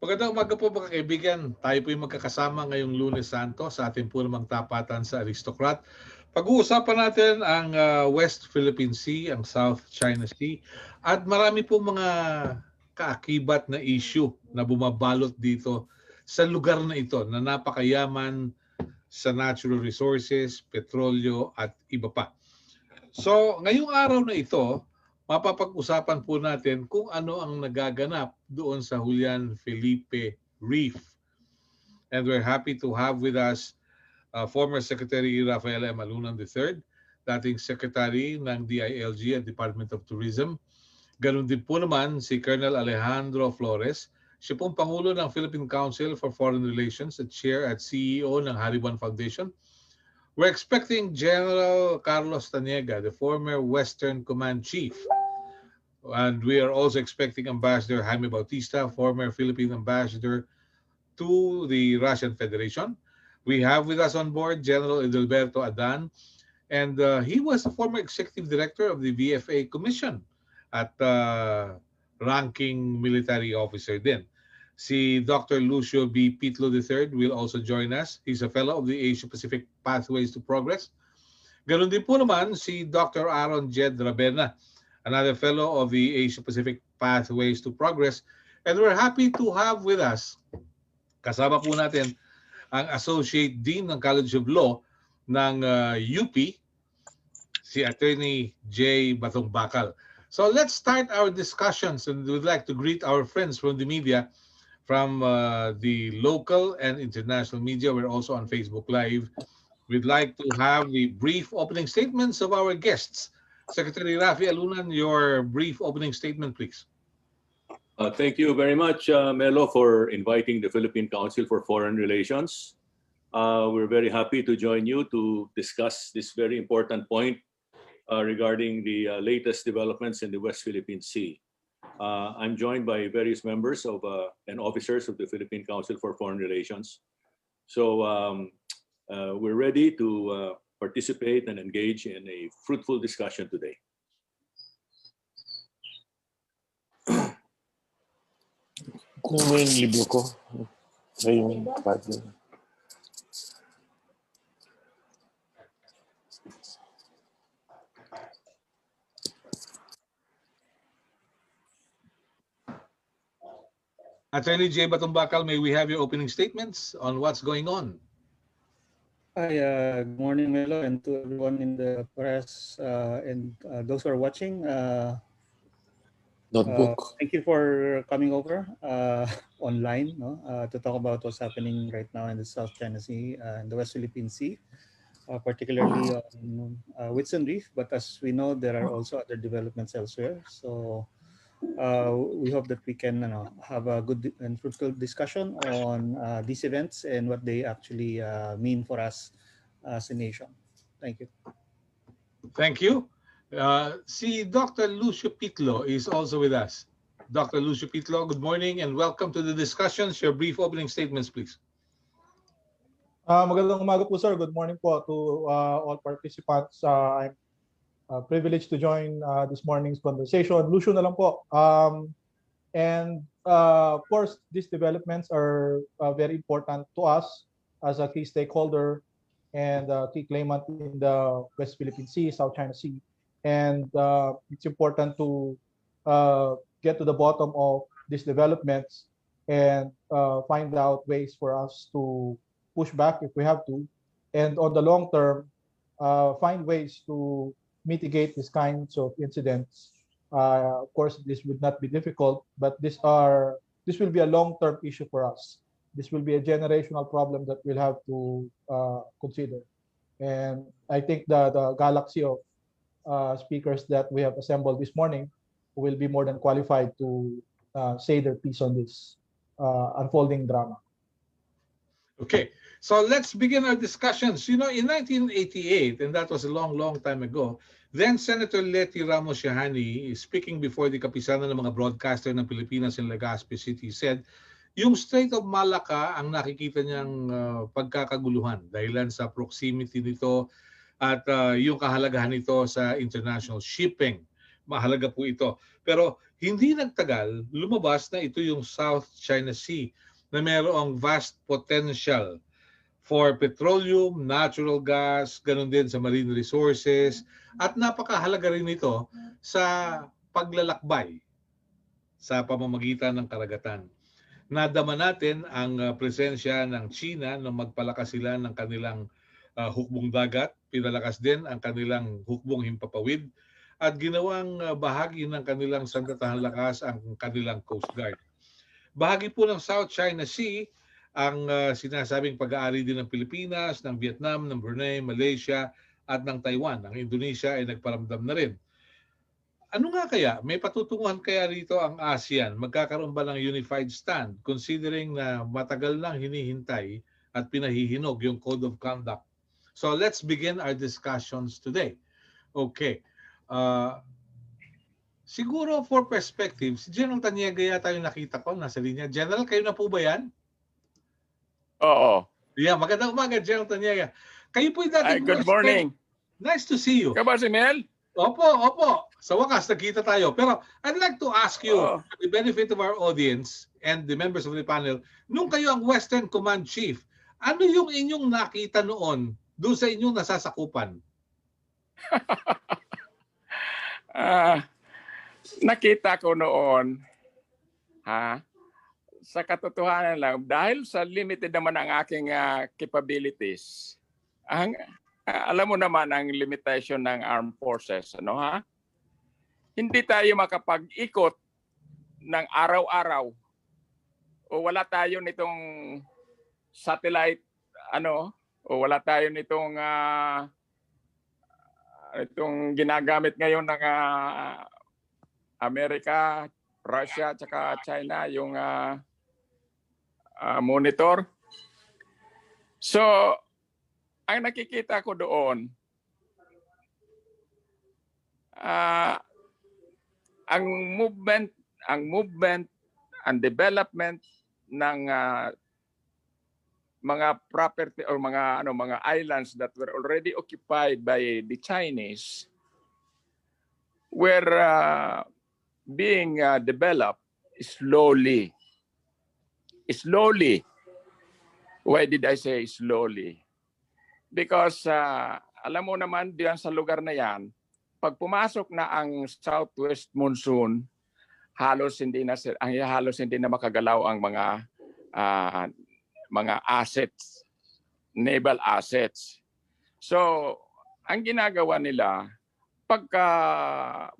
Magandang umaga po mga kaibigan. Tayo po yung magkakasama ngayong Lunes Santo sa ating po namang Tapatan sa Aristocrat. Pag-uusapan natin ang West Philippine Sea, ang South China Sea, at marami po mga kaakibat na issue na bumabalot dito sa lugar na ito na napakayaman sa natural resources, petrolyo at iba pa. So, ngayong araw na ito, mapapag-usapan po natin kung ano ang nagaganap doon sa Julian Felipe Reef. And we're happy to have with us former Secretary Rafael M. Alunan III, dating Secretary ng DILG at Department of Tourism. Ganon din po naman si Colonel Alejandro Flores. Siya pong Pangulo ng Philippine Council for Foreign Relations at Chair at CEO ng Hariban Foundation. We're expecting General Carlos Taniega, the former Western Command Chief. And we are also expecting Ambassador Jaime Bautista, former Philippine Ambassador to the Russian Federation. We have with us on board General Edilberto Adan, and he was the former Executive Director of the VFA Commission at ranking military officer din. Si Dr. Lucio B. Pitlo III will also join us. He's a fellow of the Asia-Pacific Pathways to Progress. Ganon din po naman si Dr. Aaron Jed Rabena, another fellow of the Asia-Pacific Pathways to Progress. And we're happy to have with us, kasama po natin, ang Associate Dean ng College of Law ng UP, si Attorney J. Batong Bakal. So let's start our discussions, and we'd like to greet our friends from the media, from the local and international media. We're also on Facebook Live. We'd like to have the brief opening statements of our guests. Secretary Rafi Alunan, your brief opening statement, please. Thank you very much, Melo, for inviting the Philippine Council for Foreign Relations. We're very happy to join you to discuss this very important point regarding the latest developments in the West Philippine Sea. I'm joined by various members of and officers of the Philippine Council for Foreign Relations. So we're ready to participate and engage in a fruitful discussion today. Kung mo yung libro ko, yung pad. Attorney J. Batong Bakal, may we have your opening statements on what's going on? Hi, good morning, Melo, and to everyone in the press and those who are watching. Notebook. Thank you for coming over online to talk about what's happening right now in the South China Sea and the West Philippine Sea, particularly on Whitsun Reef. But as we know, there are also other developments elsewhere. So we hope that we can have a good and fruitful discussion on these events and what they actually mean for us as a nation. Thank you. Thank you. Si Dr. Lucio Pitlo is also with us. Dr. Lucio Pitlo, good morning and welcome to the discussions. Your brief opening statements, please. Magandang umaga po, sir. Good morning po to all participants. I'm privileged to join this morning's conversation. Lucio na lang po. Of course, these developments are very important to us as a key stakeholder and key claimant in the West Philippine Sea, South China Sea. And it's important to get to the bottom of these developments and find out ways for us to push back if we have to. And on the long term, find ways to mitigate these kinds of incidents. Of course, this would not be difficult, but this will be a long-term issue for us. This will be a generational problem that we'll have to consider. And I think the galaxy of speakers that we have assembled this morning will be more than qualified to say their piece on this unfolding drama. Okay, so let's begin our discussions. You know, in 1988, and that was a long, long time ago, then Senator Letty Ramos Yahani, speaking before the kapisanan ng mga broadcaster ng Pilipinas in Legazpi City, said, yung Strait of Malacca ang nakikita niyang pagkakaguluhan dahilan sa proximity nito at yung kahalagahan nito sa international shipping. Mahalaga po ito. Pero Hindi nagtagal, lumabas na ito yung South China Sea na mayroong vast potential for petroleum, natural gas, ganun din sa marine resources, at napakahalaga rin ito sa paglalakbay sa pamamagitan ng karagatan. Nadama natin ang presensya ng China nung magpalakas sila ng kanilang hukbong dagat, pinalakas din ang kanilang hukbong himpapawid, at ginawang bahagi ng kanilang sandatahang lakas ang kanilang Coast Guard. Bahagi po ng South China Sea ang sinasabing pag-aari din ng Pilipinas, ng Vietnam, ng Brunei, Malaysia at ng Taiwan. Ang Indonesia ay nagparamdam na rin. Ano nga kaya? May patutunguhan kaya rito ang ASEAN? Magkakaroon ba ng unified stand considering na matagal nang hinihintay at pinahihinog yung Code of Conduct? So let's begin our discussions today. Okay. Siguro for perspective, si General Taniega yata yung nakita ko, nasa linya. General, kayo na po ba yan? Oo. Yeah, magandang umaga, General Taniega. Kayo po yung dating Good morning. Nice to see you. Ka ba si Mel? Opo. Sa wakas, nagkita tayo. Pero I'd like to ask you, for the benefit of our audience and the members of the panel, nung kayo ang Western Command Chief, ano yung inyong nakita noon doon sa inyong nasasakupan? Nakita ko noon, sa katotohanan lang, dahil sa limited naman ang aking capabilities, alam mo naman ang limitation ng armed forces, ano ha? Hindi tayo makapag-ikot ng araw-araw o wala tayo nitong satellite, o wala tayo nitong itong ginagamit ngayon ng Amerika, Russia, tsaka China, yung monitor. So, ang nakikita ko doon, ang movement and development ng mga property or mga islands that were already occupied by the Chinese were being developed slowly. Slowly. Why did I say slowly? Because alam mo naman diyan sa lugar na yan, pag pumasok na ang southwest monsoon, halos hindi na makagalaw ang mga assets, naval assets. So, ang ginagawa nila, pagka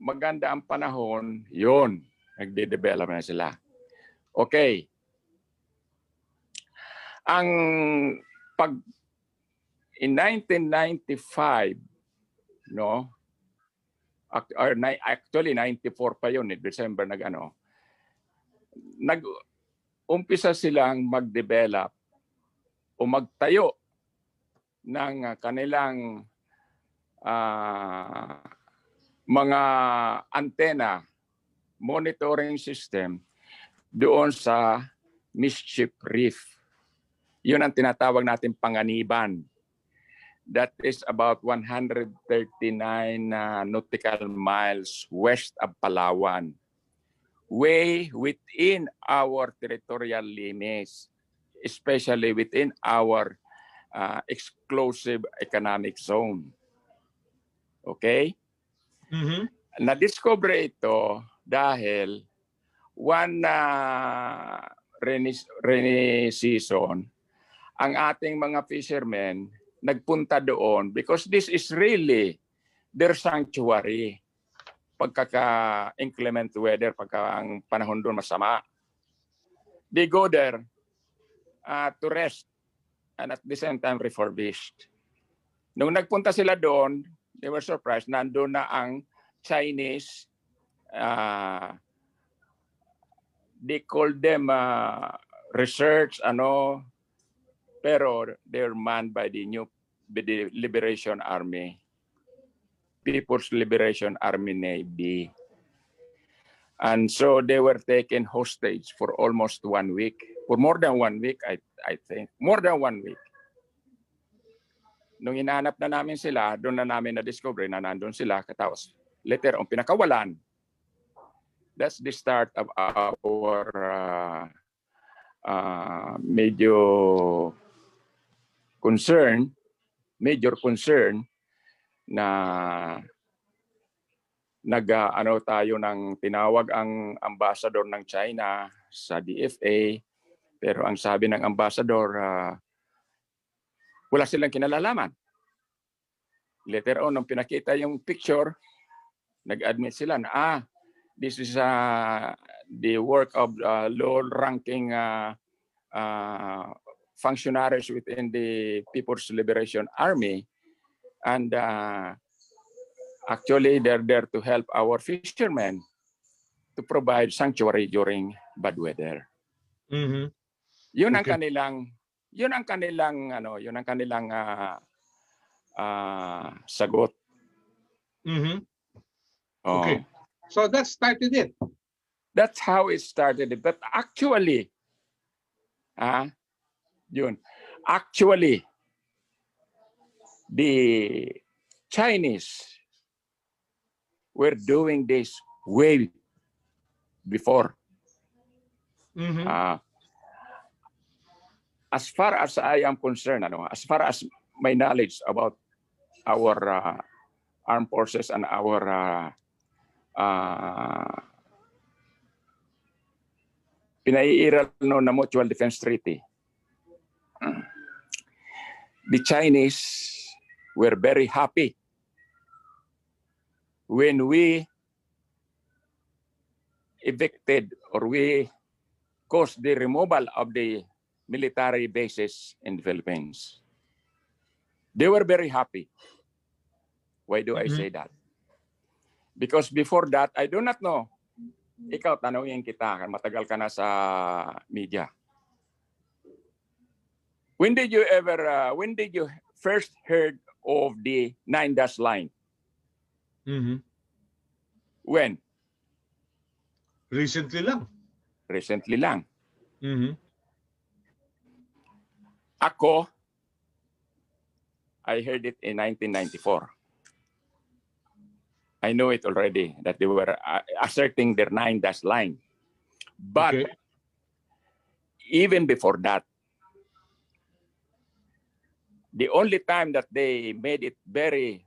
maganda ang panahon, yun, nagde-develop na sila. Okay. In 1995, no? Actually 94 pa yun, December nag-umpisa silang mag-develop o magtayo ng kanilang mga antena monitoring system doon sa Mischief Reef. Yun ang tinatawag natin panganiban. That is about 139 nautical miles west of Palawan. Way within our territorial limits, especially within our exclusive economic zone. Okay? Mm-hmm. Na-discover ito dahil one rainy season, ang ating mga fishermen nagpunta doon because this is really their sanctuary. Pagkaka-inclement weather, pagka ang panahon doon masama. They go there to rest and at the same time refurbished. Nung nagpunta sila doon, they were surprised, nandun na ang Chinese, they called them research, pero they're manned by the Liberation Army, People's Liberation Army Navy. And so they were taken hostage for almost 1 week. For more than 1 week, I think. More than 1 week. Nung hinahanap na namin sila, doon na namin na-discover na nandun sila. Katapos, later on, pinakawalan. That's the start of our major concern na ano tayo ng tinawag ang ambassador ng China sa DFA, pero ang sabi ng ambassador wala silang kinalalaman. Later on, nung pinakita yung picture, nag-admit sila na this is the work of low-ranking functionaries within the People's Liberation Army, and actually they're there to help our fishermen to provide sanctuary during bad weather. Mhm. Yun ang Okay. kanilang sagot. Mhm. Oh. Okay. So that started it. That's how it started. But actually, actually, the Chinese were doing this way before. Mhm. As far as I am concerned, as far as my knowledge about our armed forces and our pinaiiral na Mutual Defense Treaty, the Chinese were very happy when we evicted or we caused the removal of the military bases in the Philippines. They were very happy. Why do I say that? Because before that, I do not know. Ikaw, tanungin kita, matagal ka na sa media. When did you first heard of the 9-dash line? Mhm. When? Recently lang. Recently lang. Mhm. Ako, I heard it in 1994. I know it already that they were asserting their 9-dash line. But Okay. even before that, the only time that they made it very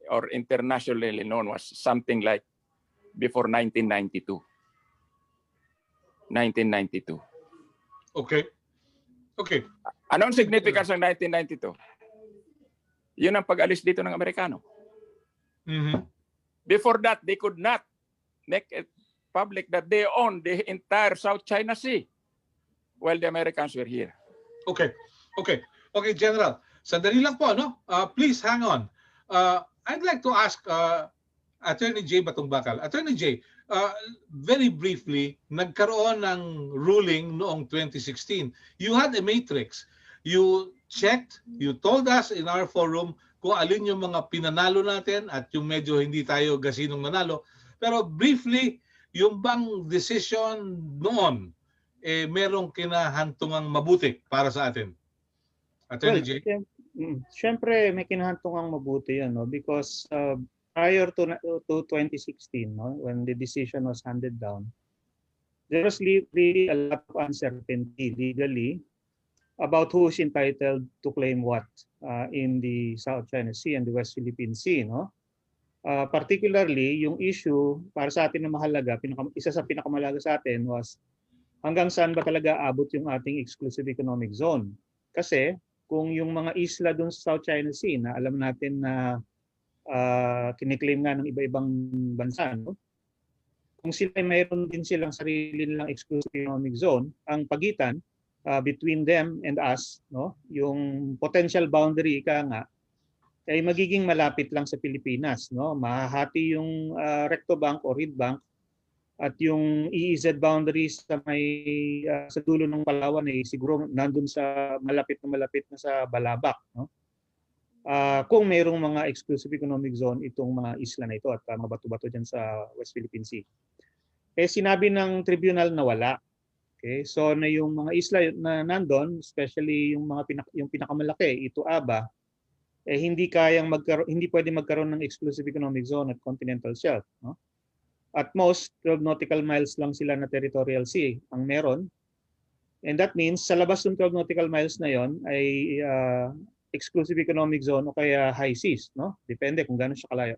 or internationally known was something like before 1992. 1992. Okay. Okay. Anong significance ng 1992? Yun ang pag-alis dito ng Amerikano. Mhm. Before that, they could not make it public that they own the entire South China Sea while the Americans were here. Okay. Okay. Okay, General. Sandali lang po, no? Please hang on. I'd like to ask Attorney J. Batungbakal. Attorney J, very briefly, nagkaroon ng ruling noong 2016. You had a matrix. You checked, you told us in our forum kung alin yung mga pinanalo natin at yung medyo hindi tayo gasinong manalo. Pero briefly, yung bang decision noon, merong kinahantungang mabuti para sa atin? Attorney J? Siyempre may kinahantungang mabuti yan, no? Because prior to 2016, no, when the decision was handed down, there was really a lot of uncertainty legally about who is entitled to claim what in the South China Sea and the West Philippine Sea, no? Particularly, yung issue para sa atin na mahalaga, isa sa pinakamahalaga sa atin was hanggang saan ba talaga abot yung ating exclusive economic zone. Kasi kung yung mga isla doon sa South China Sea na alam natin na kiniklaim nga ng iba-ibang bansa, no? Kung sila mayroon din silang sarili nilang exclusive economic zone, ang pagitan between them and us, no, yung potential boundary nga ay magiging malapit lang sa Pilipinas, no? Mahahati yung Recto Bank o Reed Bank at yung EEZ boundaries sa dulo ng Palawan ay siguro nandun sa malapit na sa Balabac, no? Kung mayroong mga exclusive economic zone itong mga isla na ito at mga bato-bato dyan sa West Philippine Sea. Sinabi ng tribunal na wala. Okay? So na yung mga isla na nandun, especially yung pinakamalaki, ito Aba, hindi pwede magkaroon ng exclusive economic zone at continental shelf, no? At most, 12 nautical miles lang sila na territorial sea ang meron. And that means sa labas ng 12 nautical miles na yon ay exclusive economic zone o kaya high seas, no? Depende kung gaano siya kalayo.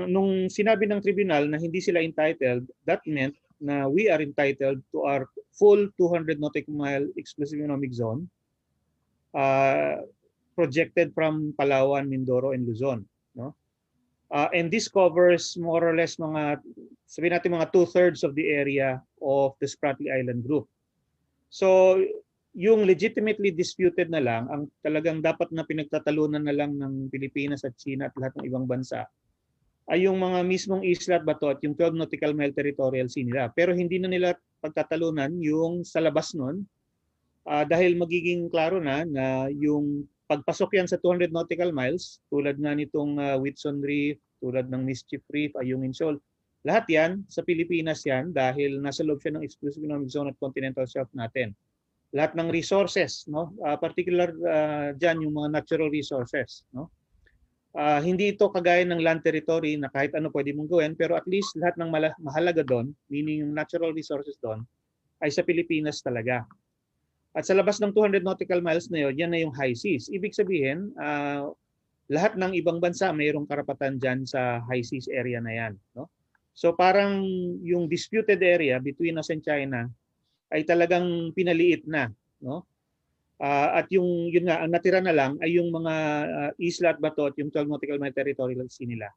Nung sinabi ng tribunal na hindi sila entitled, that meant na we are entitled to our full 200 nautical mile exclusive economic zone projected from Palawan, Mindoro, and Luzon, no? And this covers more or less sabihin natin mga 2/3 of the area of the Spratly Island Group. So, yung legitimately disputed na lang, ang talagang dapat na pinagtatalunan na lang ng Pilipinas at China at lahat ng ibang bansa, ay yung mga mismong isla at bato at yung 12 nautical mile territorial sea nila. Pero hindi na nila pagtatalunan yung sa labas nun, dahil magiging klaro na yung pagpasok yan sa 200 nautical miles, tulad nga nitong Whitsun Reef, tulad ng Mischief Reef, Ayungin Shoal, lahat yan sa Pilipinas yan dahil nasa loob siya ng exclusive economic zone at continental shelf natin. Lahat ng resources, no? Particular dyan yung mga natural resources, no? Hindi ito kagaya ng land territory na kahit ano pwede mong gawin, pero at least lahat ng mahalaga doon, meaning yung natural resources doon, ay sa Pilipinas talaga. At sa labas ng 200 nautical miles na yun, yan na yung high seas. Ibig sabihin, lahat ng ibang bansa mayroong karapatan dyan sa high seas area na yan, no? So parang yung disputed area between us and China ay talagang pinaliit na, no? At yun nga, ang natira na lang ay yung mga isla at bato at yung 12 nautical mile territorial sea nila.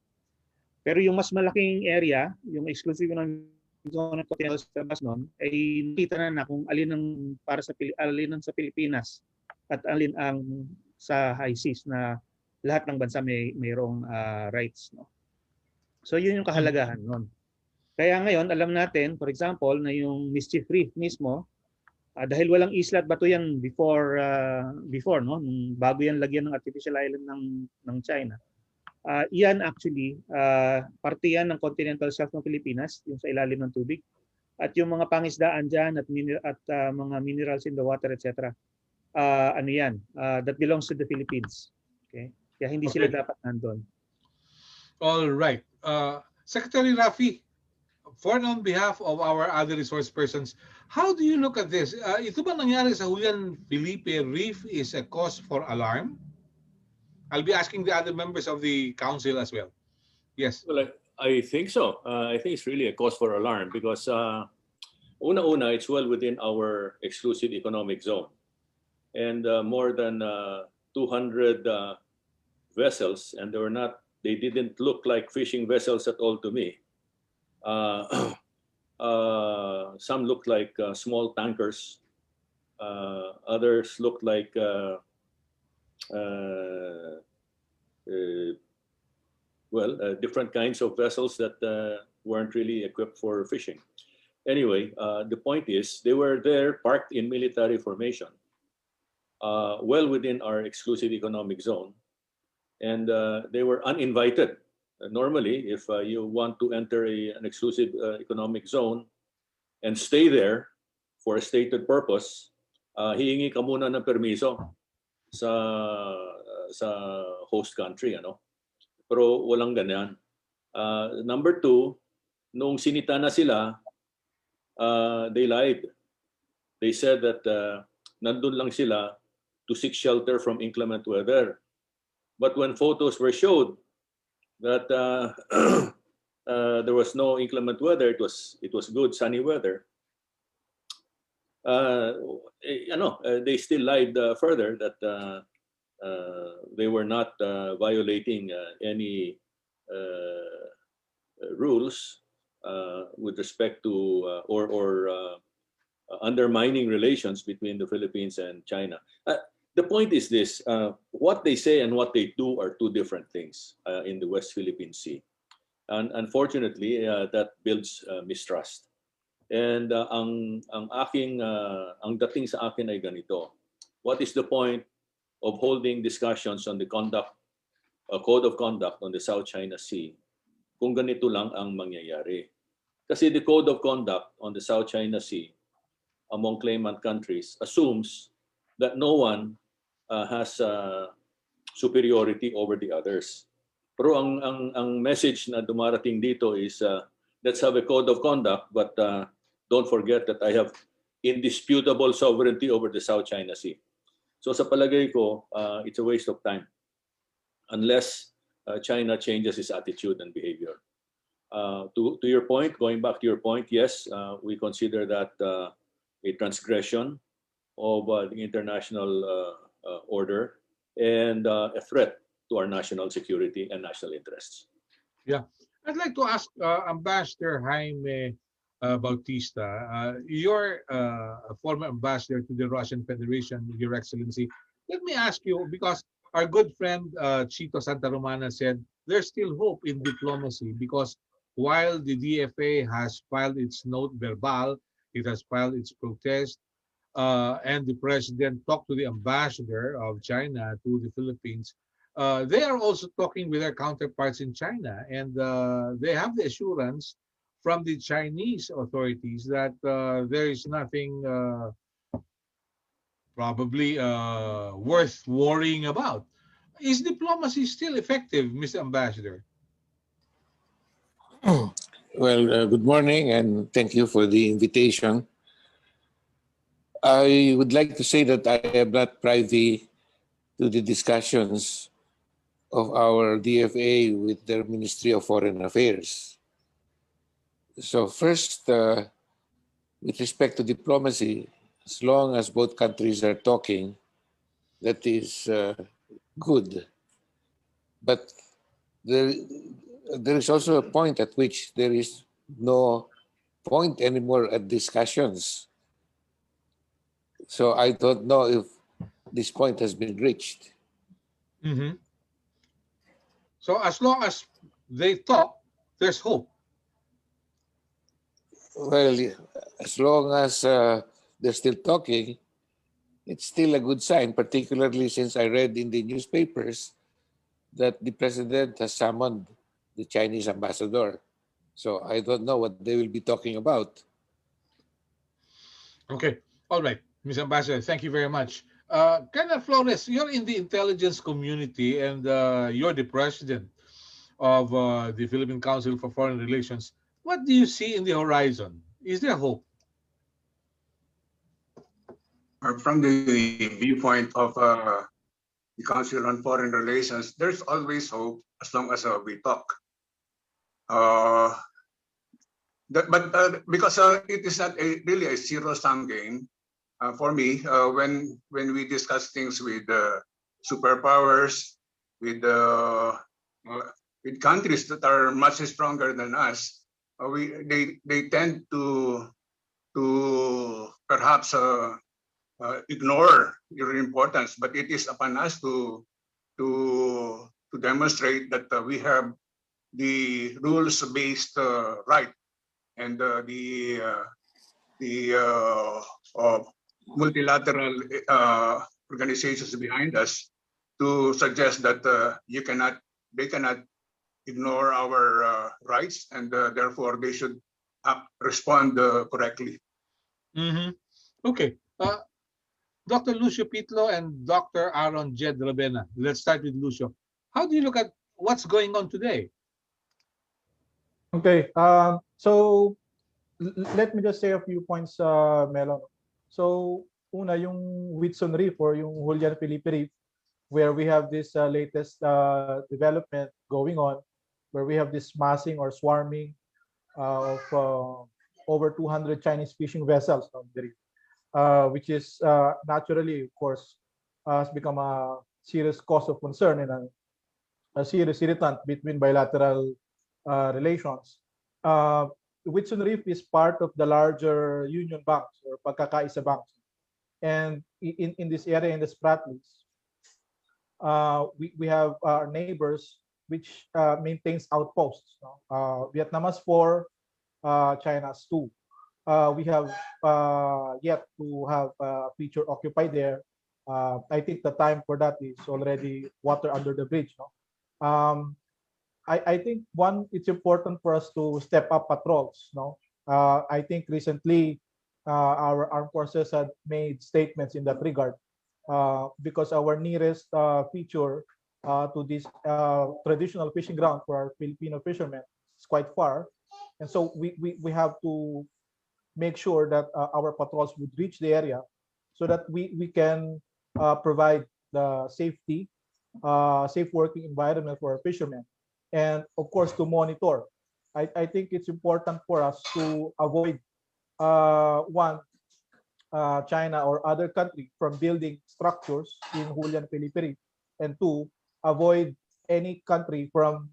Pero yung mas malaking area, yung exclusive ng zone at continental sa labas nun, ay nakita na kung alin ang para sa Pilipinas at alin ang sa high seas na lahat ng bansa mayroong rights, no? So yun yung kahalagahan nun. Kaya ngayon alam natin, for example, na yung Mischief Reef mismo, dahil walang isla at bato yan before no, bago yan lagyan ng artificial island ng China. Iyan actually, parte yan ng continental shelf ng Pilipinas, yung sa ilalim ng tubig. At yung mga pangisdaan dyan at mga minerals in the water, etc. Ano yan? That belongs to the Philippines. Okay? Kaya hindi sila dapat nandun. All right. Secretary Rafi, on behalf of our other resource persons, how do you look at this? Ito ba nangyari sa Julian Felipe Reef is a cause for alarm? I'll be asking the other members of the council as well. Yes. Well, I think so. I think it's really a cause for alarm because una-una, it's well within our exclusive economic zone. And more than 200 vessels, and they didn't look like fishing vessels at all to me. Some looked like small tankers. Others looked like different kinds of vessels that weren't really equipped for fishing. Anyway, the point is they were there parked in military formation, well within our exclusive economic zone, and they were uninvited. Normally, if you want to enter an exclusive economic zone and stay there for a stated purpose, hihingi ka muna ng permiso sa host country, ano? Pero walang ganyan. Number two, nung sinita na sila, they lied. They said that nandun lang sila to seek shelter from inclement weather. But when photos were showed that there was no inclement weather, it was good sunny weather. They still lied further that they were not violating any rules with respect to or undermining relations between the Philippines and China. The point is this, what they say and what they do are two different things in the West Philippine Sea. And unfortunately, that builds mistrust. And ang dating sa akin ay ganito. What is the point of holding discussions on the code of conduct on the South China Sea kung ganito lang ang mangyayari? Kasi the code of conduct on the South China Sea among claimant countries assumes that no one has superiority over the others. Pero ang message na dumarating dito is let's have a code of conduct, but don't forget that I have indisputable sovereignty over the South China Sea. So sa palagay ko, it's a waste of time unless China changes its attitude and behavior. To your point, going back to your point, yes, we consider that a transgression of the international order and a threat to our national security and national interests. Yeah. I'd like to ask Ambassador Jaime Bautista. You're a former ambassador to the Russian Federation, Your Excellency. Let me ask you, because our good friend Chito Santa Romana said there's still hope in diplomacy because while the DFA has filed its note verbal, it has filed its protest, and the president talked to the ambassador of China to the Philippines, they are also talking with their counterparts in China, and they have the assurance from the Chinese authorities that there is nothing probably worth worrying about. Is diplomacy still effective, Mr. Ambassador? Well, good morning and thank you for the invitation. I would like to say that I am not privy to the discussions of our DFA with their Ministry of Foreign Affairs. So first, with respect to diplomacy, as long as both countries are talking, that is good. But there is also a point at which there is no point anymore at discussions. So I don't know if this point has been reached. Mm-hmm. So as long as they talk, there's hope. Well, as long as they're still talking, it's still a good sign, particularly since I read in the newspapers that the president has summoned the Chinese ambassador. So I don't know what they will be talking about. Okay. All right. Ms. Ambassador, thank you very much. Colonel Flores, you're in the intelligence community and you're the president of the Philippine Council for Foreign Relations. What do you see in the horizon? Is there hope? From the viewpoint of the Council on Foreign Relations, there's always hope as long as we talk. Because it is not really a zero-sum game for me. When we discuss things with superpowers, with countries that are much stronger than us, they tend to perhaps ignore your importance. But it is upon us to demonstrate that we have the rules-based right and the multilateral organizations behind us to suggest that they cannot ignore our rights, and therefore they should respond correctly. Mm-hmm. Okay. Dr. Lucio Pitlo and Dr. Aaron Jed Rabena. Let's start with Lucio. How do you look at what's going on today? Okay. So let me just say a few points, Melon. So una, yung Whitson Reef or yung Julian Felipe Reef, where we have this latest development going on, where we have this massing or swarming of over 200 Chinese fishing vessels on the reef, which is naturally, of course, has become a serious cause of concern and a serious irritant between bilateral relations. Whitson Reef is part of the larger Union Banks or Pagkakaisa Banks. And in this area, in the Spratlys, we have our neighbors which maintains outposts. Vietnam has 4, China has 2. We have yet to have a feature occupied there. I think the time for that is already water under the bridge. I think it's important for us to step up patrols. I think recently our armed forces had made statements in that regard because our nearest feature to this traditional fishing ground for our Filipino fishermen. It's quite far. And so we have to make sure that our patrols would reach the area so that we can provide the safe working environment for our fishermen. And of course, to monitor. I think it's important for us to avoid one, China or other country from building structures in Julian Pilipiri, and two, avoid any country from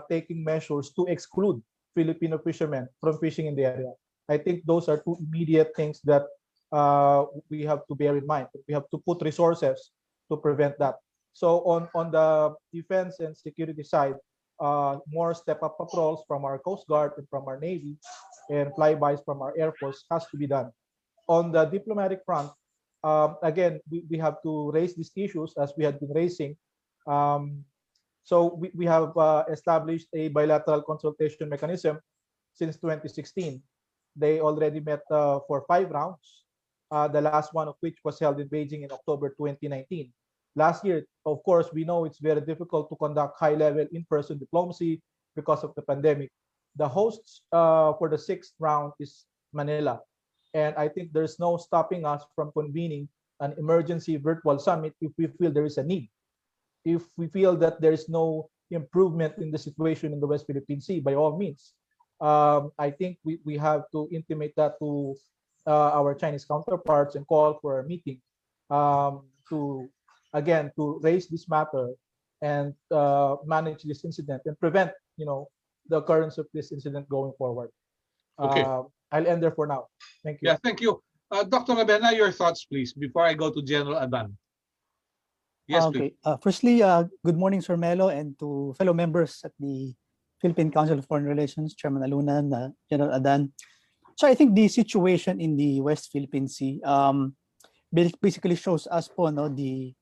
taking measures to exclude Filipino fishermen from fishing in the area. I think those are two immediate things that we have to bear in mind. We have to put resources to prevent that. So on the defense and security side, more step-up patrols from our Coast Guard and from our Navy and flybys from our Air Force has to be done. On the diplomatic front, again, we have to raise these issues as we had been raising. So we have established a bilateral consultation mechanism since 2016. They already met for 5 rounds, the last one of which was held in Beijing in October 2019. Last year, of course, we know it's very difficult to conduct high-level in-person diplomacy because of the pandemic. The hosts for the 6th round is Manila. And I think there's no stopping us from convening an emergency virtual summit if we feel there is a need. If we feel that there is no improvement in the situation in the West Philippine Sea, by all means, I think we have to intimate that to our Chinese counterparts and call for a meeting to, again, to raise this matter and manage this incident and prevent, the occurrence of this incident going forward. Okay. I'll end there for now. Thank you. Yeah, thank you. Dr. Rabena, your thoughts, please, before I go to General Adan. Yes, please. Okay. Firstly, good morning, Sir Melo, and to fellow members at the Philippine Council of Foreign Relations, Chairman Alunan, General Adan. So I think the situation in the West Philippine Sea basically shows us the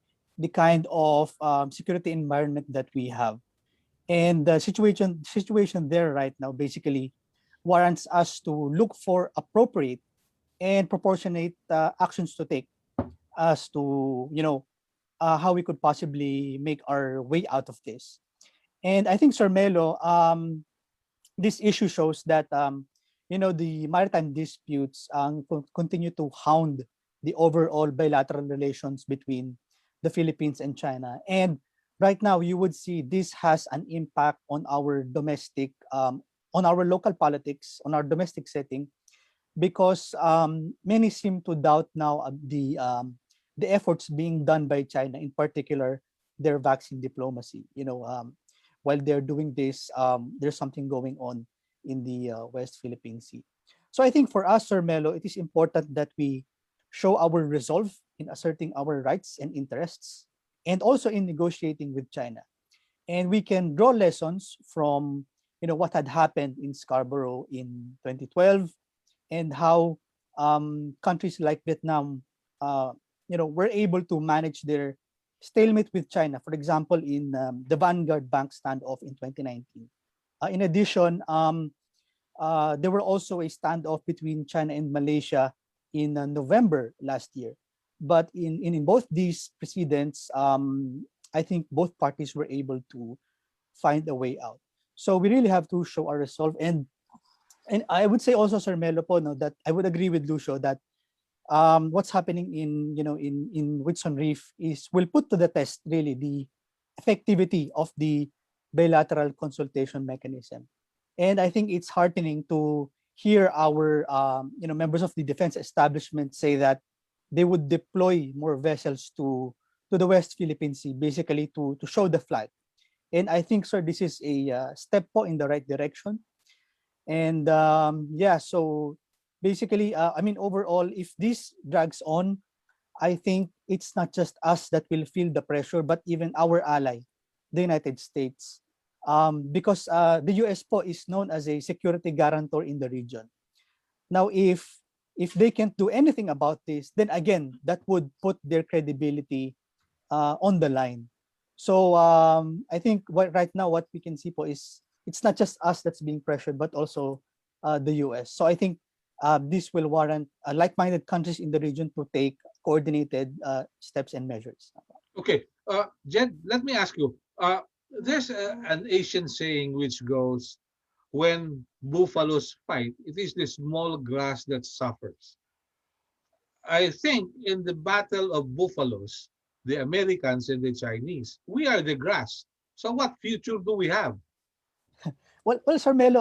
kind of security environment that we have. And the situation there right now basically warrants us to look for appropriate and proportionate actions to take as to how we could possibly make our way out of this. And I think, Sir Melo, this issue shows that the maritime disputes continue to hound the overall bilateral relations between the Philippines and China. And right now, you would see this has an impact on our domestic, on our local politics, on our domestic setting, because many seem to doubt now the efforts being done by China, in particular their vaccine diplomacy. While they're doing this, there's something going on in the West Philippine Sea. So I think for us, Sir Melo, it is important that we show our resolve in asserting our rights and interests, and also in negotiating with China. And we can draw lessons from what had happened in Scarborough in 2012, and how countries like Vietnam were able to manage their stalemate with China, for example, in the Vanguard Bank standoff in 2019. In addition, there were also a standoff between China and Malaysia in November last year. But in both these precedents, I think both parties were able to find a way out. So we really have to show our resolve. And I would say also, Sir Melo, that I would agree with Lucio that what's happening in Whitsun Reef will put to the test really the effectivity of the bilateral consultation mechanism. And I think it's heartening to hear our members of the defense establishment say that they would deploy more vessels to the West Philippine Sea, basically to show the flag. And I think, sir, this is a step in the right direction. And so basically, overall, if this drags on, I think it's not just us that will feel the pressure, but even our ally, the United States. Because the US is known as a security guarantor in the region. Now, if they can't do anything about this, then again, that would put their credibility on the line. So I think right now what we can see is it's not just us that's being pressured, but also the US. So I think this will warrant like-minded countries in the region to take coordinated steps and measures. Okay, Jed, let me ask you. There's an Asian saying which goes, when buffaloes fight, it is the small grass that suffers. I think in the battle of buffaloes, the Americans and the Chinese, we are the grass. So what future do we have? Well, Sir Melo,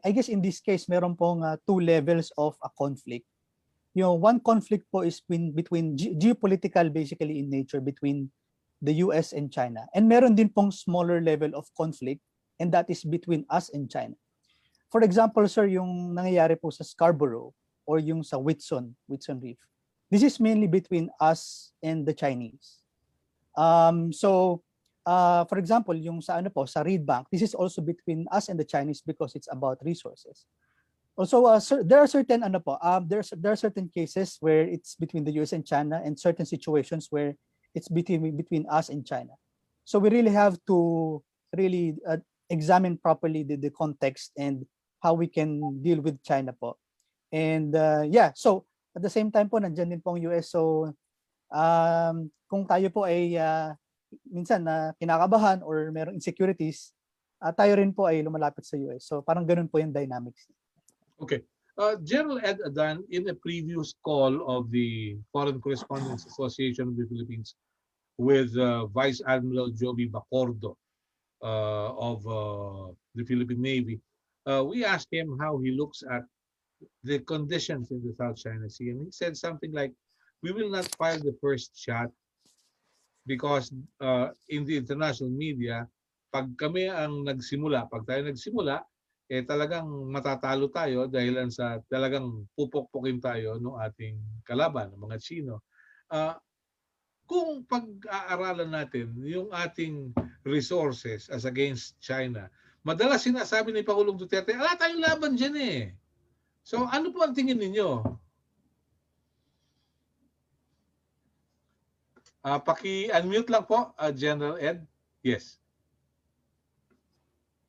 I guess in this case, meron pong two levels of a conflict. One conflict po is between geopolitical basically in nature between the US and China. And meron din pong smaller level of conflict, and that is between us and China. For example, sir, yung nangyayari po sa Scarborough or yung sa Whitsun Reef. This is mainly between us and the Chinese. For example, yung sa sa Reed Bank, this is also between us and the Chinese because it's about resources. Also, sir, there are certain there are certain cases where it's between the US and China, and certain situations where it's between us and China. So we really have to really examine properly the context and how we can deal with China po. And so at the same time po, nandiyan din po ang US. So kung tayo po ay minsan kinakabahan or merong insecurities, tayo rin po ay lumalapit sa US. So parang ganun po yung dynamics. Okay. General Ed Adan, in a previous call of the Foreign Correspondents Association of the Philippines with Vice Admiral Joby Bacordo of the Philippine Navy, we asked him how he looks at the conditions in the South China Sea. And he said something like, we will not fire the first shot because in the international media, pag tayo nagsimula, talagang matatalo tayo dahil sa talagang pupukpukin tayo ng ating kalaban, ng mga Chino. Kung pag-aaralan natin yung ating resources as against China, madalas sinasabi ni Pangulong Duterte, ala tayong laban dyan eh. So ano po ang tingin ninyo? Paki-unmute lang po, General Ed. Yes.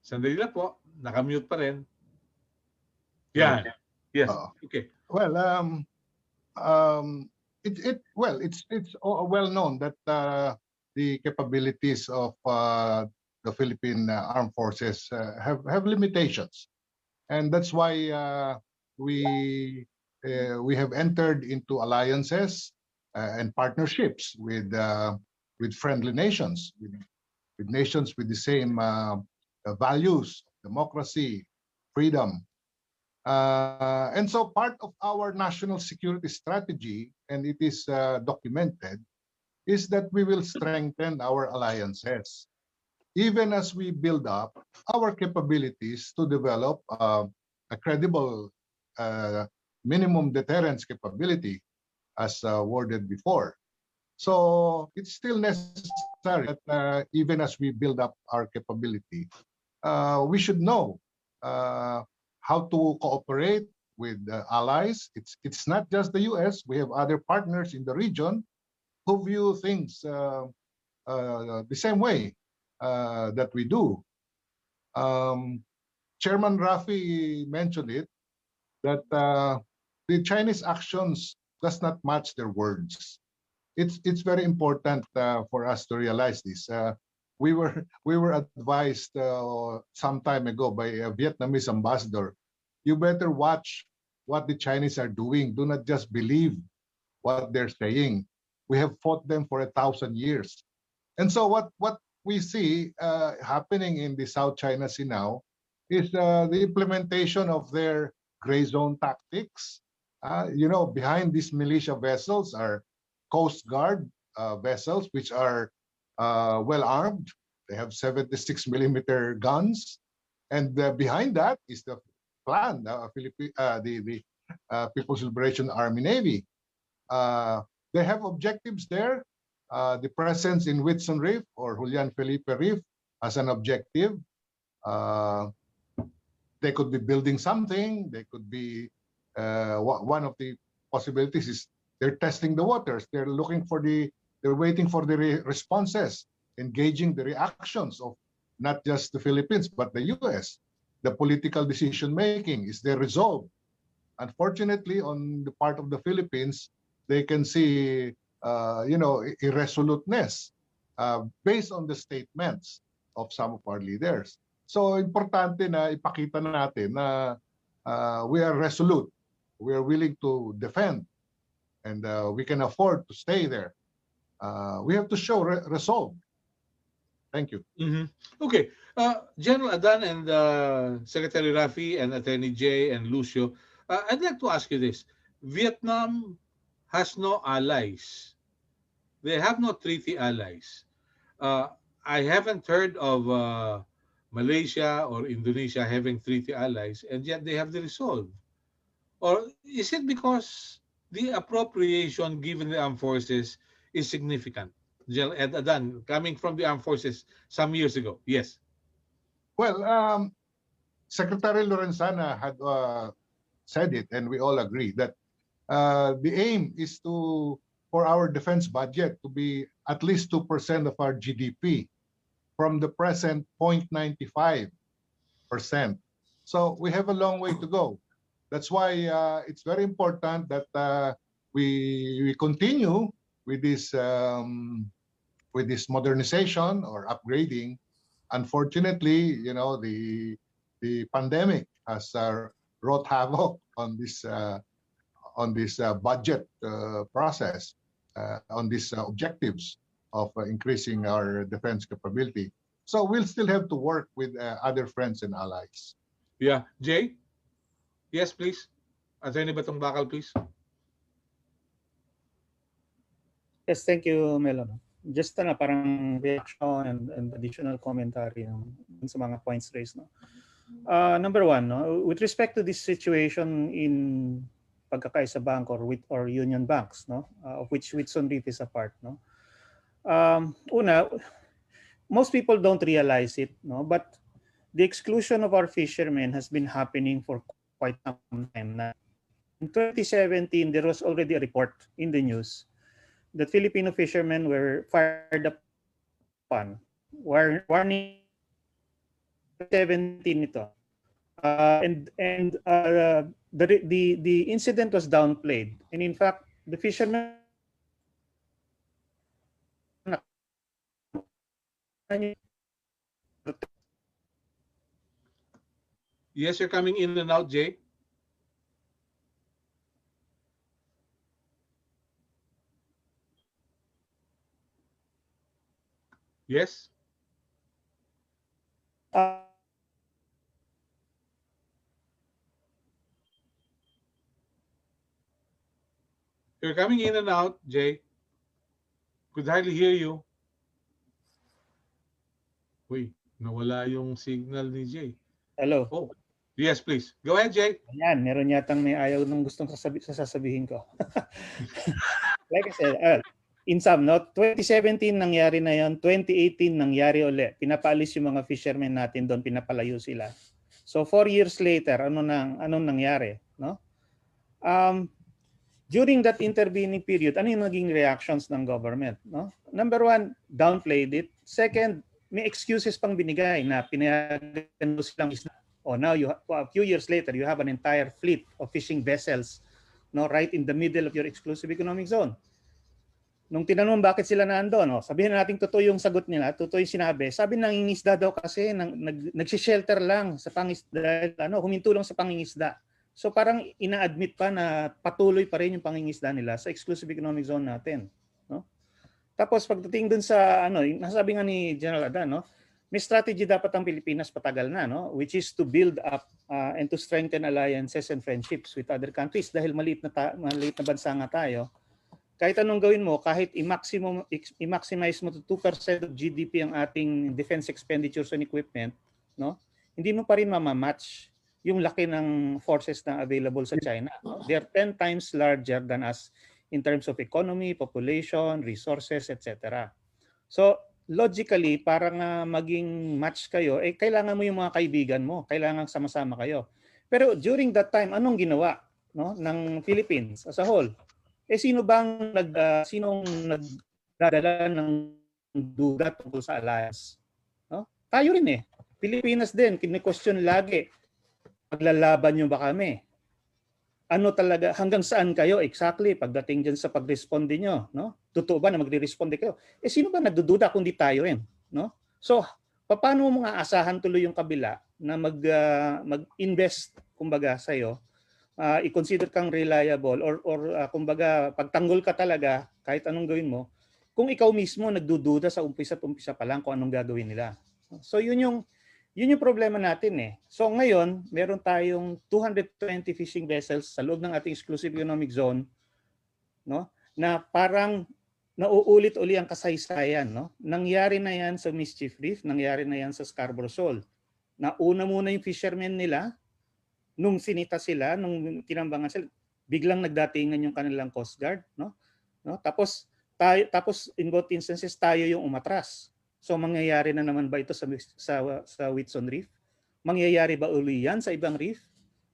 Sandali lang po. Nakamute pa rin. Yan. Yes. Okay. Well, it's well known that the capabilities of the Philippine Armed Forces have limitations, and that's why we have entered into alliances and partnerships with friendly nations, with nations with the same values, democracy, freedom. And so part of our national security strategy, and it is documented, is that we will strengthen our alliances, even as we build up our capabilities to develop a credible minimum deterrence capability, as worded before. So it's still necessary that even as we build up our capability, we should know how to cooperate with allies. It's not just the US. We have other partners in the region who view things the same way that we do. Chairman Rafi mentioned it, that the Chinese actions does not match their words. It's very important for us to realize this. We were advised some time ago by a Vietnamese ambassador, you better watch what the Chinese are doing. Do not just believe what they're saying. We have fought them for 1,000 years. And so what we see happening in the South China Sea now is the implementation of their gray zone tactics. Behind these militia vessels are Coast Guard vessels, which are well armed. They have 76mm guns, and behind that is the plan, the People's Liberation Army Navy. They have objectives there. The presence in Whitsun Reef or Julian Felipe Reef as an objective. They could be building something. They could be one of the possibilities is they're testing the waters. They're waiting for the responses, engaging the reactions of not just the Philippines, but the US. The political decision making, is there resolved? Unfortunately, on the part of the Philippines, they can see, irresoluteness. based on the statements of some of our leaders. So importante na ipakita natin na we are resolute, we are willing to defend, and we can afford to stay there. We have to show resolve. Thank you. Okay, General Adan and Secretary Rafi and Attorney Jay and Lucio, I'd like to ask you this. Vietnam has no allies. They have no treaty allies. I haven't heard of Malaysia or Indonesia having treaty allies, and yet they have the resolve. Or is it because the appropriation given the armed forces is significant? General Ed Adan, coming from the armed forces some years ago. Yes. Well, Secretary Lorenzana had said it, and we all agree that the aim is for our defense budget to be at least 2% of our GDP from the present 0.95%. So we have a long way to go. That's why it's very important that we continue with this modernization or upgrading. Unfortunately, the pandemic has wrought havoc on this budget process, on these objectives of increasing our defense capability. So we'll still have to work with other friends and allies. Yeah. Jay? Yes, please. Attorney Batong Bakal, please. Yes, thank you, Melo. Just parang reaction and additional commentary sa mga points raised. No? Number one, no, with respect to this situation in pagkakaisa bank or union banks, no, of which Whitson Reef is a part, no. Una, most people don't realize it, no, but the exclusion of our fishermen has been happening for quite some time now. In 2017, there was already a report in the news that Filipino fishermen were fired upon, warning 17 ito. The incident was downplayed, and in fact, the fishermen. Yes, you're coming in and out, Jay. Yes. You're coming in and out, Jay. Could hardly hear you. Uy, nawala yung signal ni Jay. Hello. Oh, yes, please. Go ahead, Jay. Ayan, meron yatang may ayaw nung gustong sasabihin ko. Like I said, in sum, no, 2017 nangyari na yon, 2018 nangyari ulit. Pinapaalis yung mga fishermen natin doon, pinapalayo sila. So 4 years later, anong nangyari, no? During that intervening period, ano yung naging reactions ng government, no? Number one, downplayed it. Second, may excuses pang binigay na pinayagan mo silang isda. Oh, now a few years later, you have an entire fleet of fishing vessels, no, right in the middle of your exclusive economic zone. Nung tinanong bakit sila nandoon, no, sabihin natin totoo yung sagot nila, totoo yung sinabi. Sabi nangingisda daw kasi nagsishelter lang sa pangisda, huminto lang sa pangingisda. So parang ina-admit pa na patuloy pa rin yung pangingisda nila sa exclusive economic zone natin, no? Tapos pagdating dun sa nasabi nga ni General Adan, no, may strategy dapat ang Pilipinas patagal na, no, which is to build up and to strengthen alliances and friendships with other countries dahil maliit na bansa nga tayo. Kahit anong gawin mo, kahit i-maximize mo to 2% of GDP ang ating defense expenditures and equipment, no, hindi mo pa rin mamamatch yung laki ng forces na available sa China. No? They are 10 times larger than us in terms of economy, population, resources, etc. So logically, para nga maging match kayo, kailangan mo yung mga kaibigan mo, kailangan sama-sama kayo. Pero during that time, anong ginawa, no, ng Philippines as a whole? Sinong nagdadala ng duda tungkol sa alliance? No? Tayo rin eh. Pilipinas din, kine-question lagi. Paglalaban nyo ba kami? ano talaga, hanggang saan kayo exactly pagdating dyan sa pag-responde nyo, no? Totoo ba na magre-responde kayo? Sino ba nagdududa kundi tayo rin, no? So, paano mo nga asahan tuloy yung kabila na mag-invest kumbaga sa iyo, i-consider kang reliable or kumbaga pagtanggol ka talaga kahit anong gawin mo, kung ikaw mismo nagdududa sa umpisa pa lang kung anong gagawin nila. So yun yung problema natin eh. So ngayon, meron tayong 220 fishing vessels sa loob ng ating exclusive economic zone, no? Na parang nauulit-uli ang kasaysayan, no? Nangyari na 'yan sa Mischief Reef, nangyari na 'yan sa Scarborough Shoal. Nauna muna yung fishermen nila nung sinita sila, nung tinambangan sila, biglang nagdatingan yung kanilang Coast Guard, no? Tapos in both instances tayo yung umatras. So mangyayari na naman ba ito sa Whitsun Reef? Mangyayari ba uli yan sa ibang reef?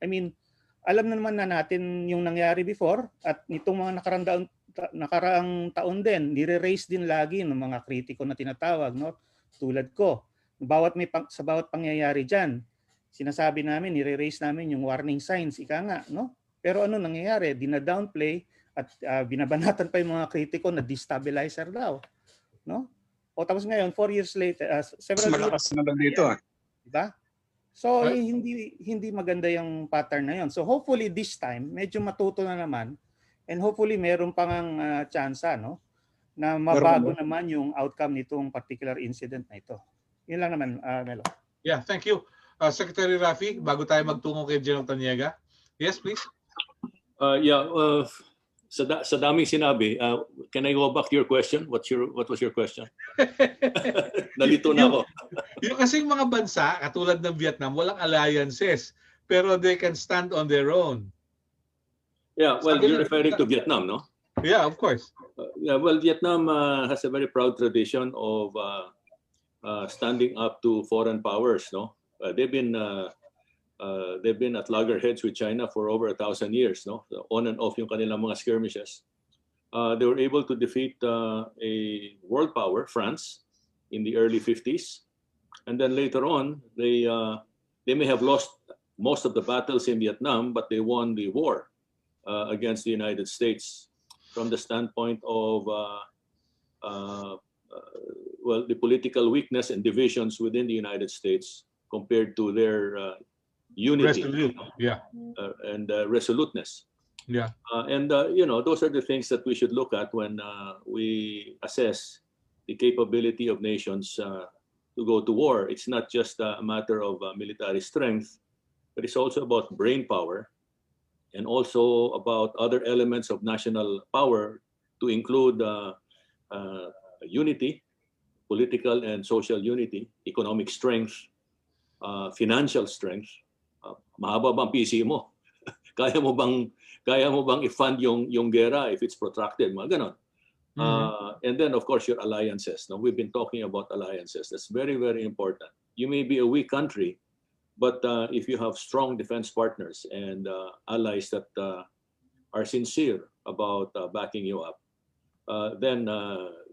I mean, alam na naman na natin yung nangyari before at nitong mga nakaraang taon din, nire-raise din lagi ng mga kritiko na tinatawag, no? Tulad ko, sa bawat pangyayari diyan, sinasabi namin, nire-raise namin yung warning signs, ika nga, no? Pero ano nangyayari? Dina-downplay at binabanatan pa yung mga kritiko na destabilizer daw, no? O tapos ngayon 4 years later, several malakas na lang dito, diba? So hindi maganda yung pattern na yon. So hopefully this time medyo matuto na naman and hopefully meron pang tsansa, no, na mabago naman yung outcome nitong particular incident na ito. Yun lang naman, Melo. Yeah, thank you. Secretary Rafi, bago tayo magtungo kay General Taniega. Yes, please. Sa daming sinabi, can I go back to your question? What was your question? Nalito na ako. Yung kasing mga bansa, katulad ng Vietnam, walang alliances, pero they can stand on their own. Yeah, well, you're referring to Vietnam, no? Yeah, of course. Well, Vietnam has a very proud tradition of standing up to foreign powers, no? They've been at loggerheads with China for over 1,000 years, no? On and off yung kanilang mga skirmishes. They were able to defeat a world power, France, in the early 50s, and then later on, they may have lost most of the battles in Vietnam, but they won the war against the United States from the standpoint of well, the political weakness and divisions within the United States compared to their unity and resoluteness. Yeah. Those are the things that we should look at when we assess the capability of nations to go to war. It's not just a matter of military strength, but it's also about brain power and also about other elements of national power to include unity, political and social unity, economic strength, financial strength. Mahaba bang PC mo? Kaya mo bang i-fund yung gera if it's protracted, mga ganon. And then of course your alliances. Now we've been talking about alliances. That's very, very important. You may be a weak country, but if you have strong defense partners and allies that are sincere about backing you up, then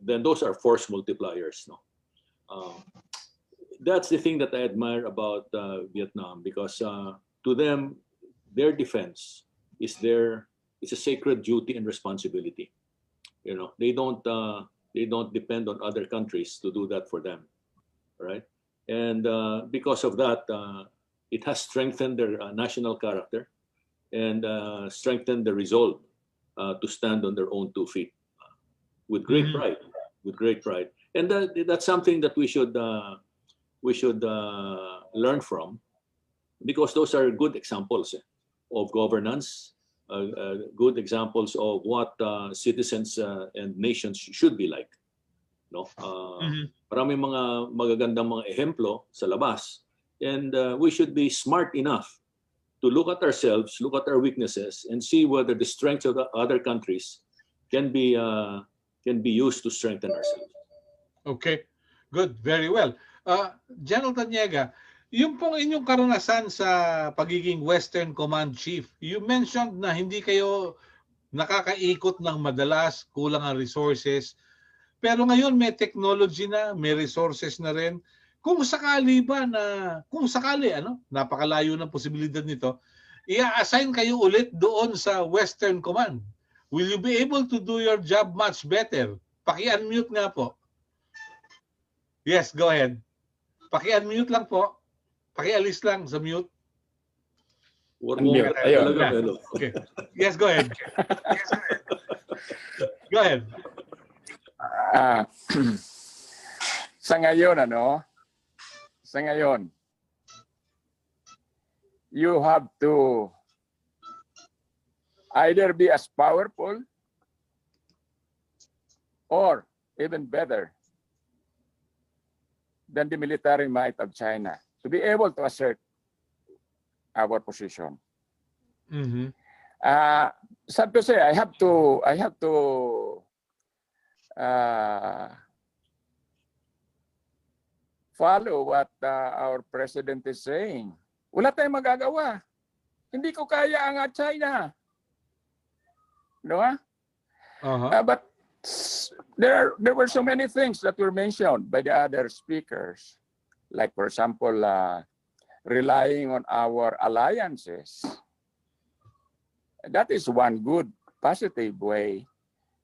those are force multipliers. No, that's the thing that I admire about Vietnam, because to them, their defense is a sacred duty and responsibility. They don't depend on other countries to do that for them, right? And because of that, it has strengthened their national character and strengthened the resolve to stand on their own 2 feet with great pride. With great pride, and that's something that we should learn from, because those are good examples of governance, good examples of what citizens and nations should be like. No, maraming mga magagandang mga ehemplo sa labas, and we should be smart enough to look at ourselves, look at our weaknesses, and see whether the strengths of the other countries can be used to strengthen ourselves. Okay, good, very well. General Taniega, yung pong inyong karanasan sa pagiging Western Command Chief, you mentioned na hindi kayo nakakaikot ng madalas, kulang ang resources, pero ngayon may technology na, may resources na rin. Kung sakali napakalayo ng posibilidad nito, i-assign kayo ulit doon sa Western Command. Will you be able to do your job much better? Paki-unmute nga po. Yes, go ahead. Paki-unmute lang po. Paki-alis lang sa mute. Huwag mo Unmute. Ayun. talaga, Melo. Okay. Yes, go ahead. Go ahead. Ah, sa ngayon, sa ngayon, you have to either be as powerful or even better than the military might of China to be able to assert our position. Mm-hmm. Sad to say, I have to follow what our president is saying. Wala tayong magagawa. Hindi ko kaya ang China. No? But there were so many things that were mentioned by the other speakers. Like, for example, relying on our alliances. That is one good, positive way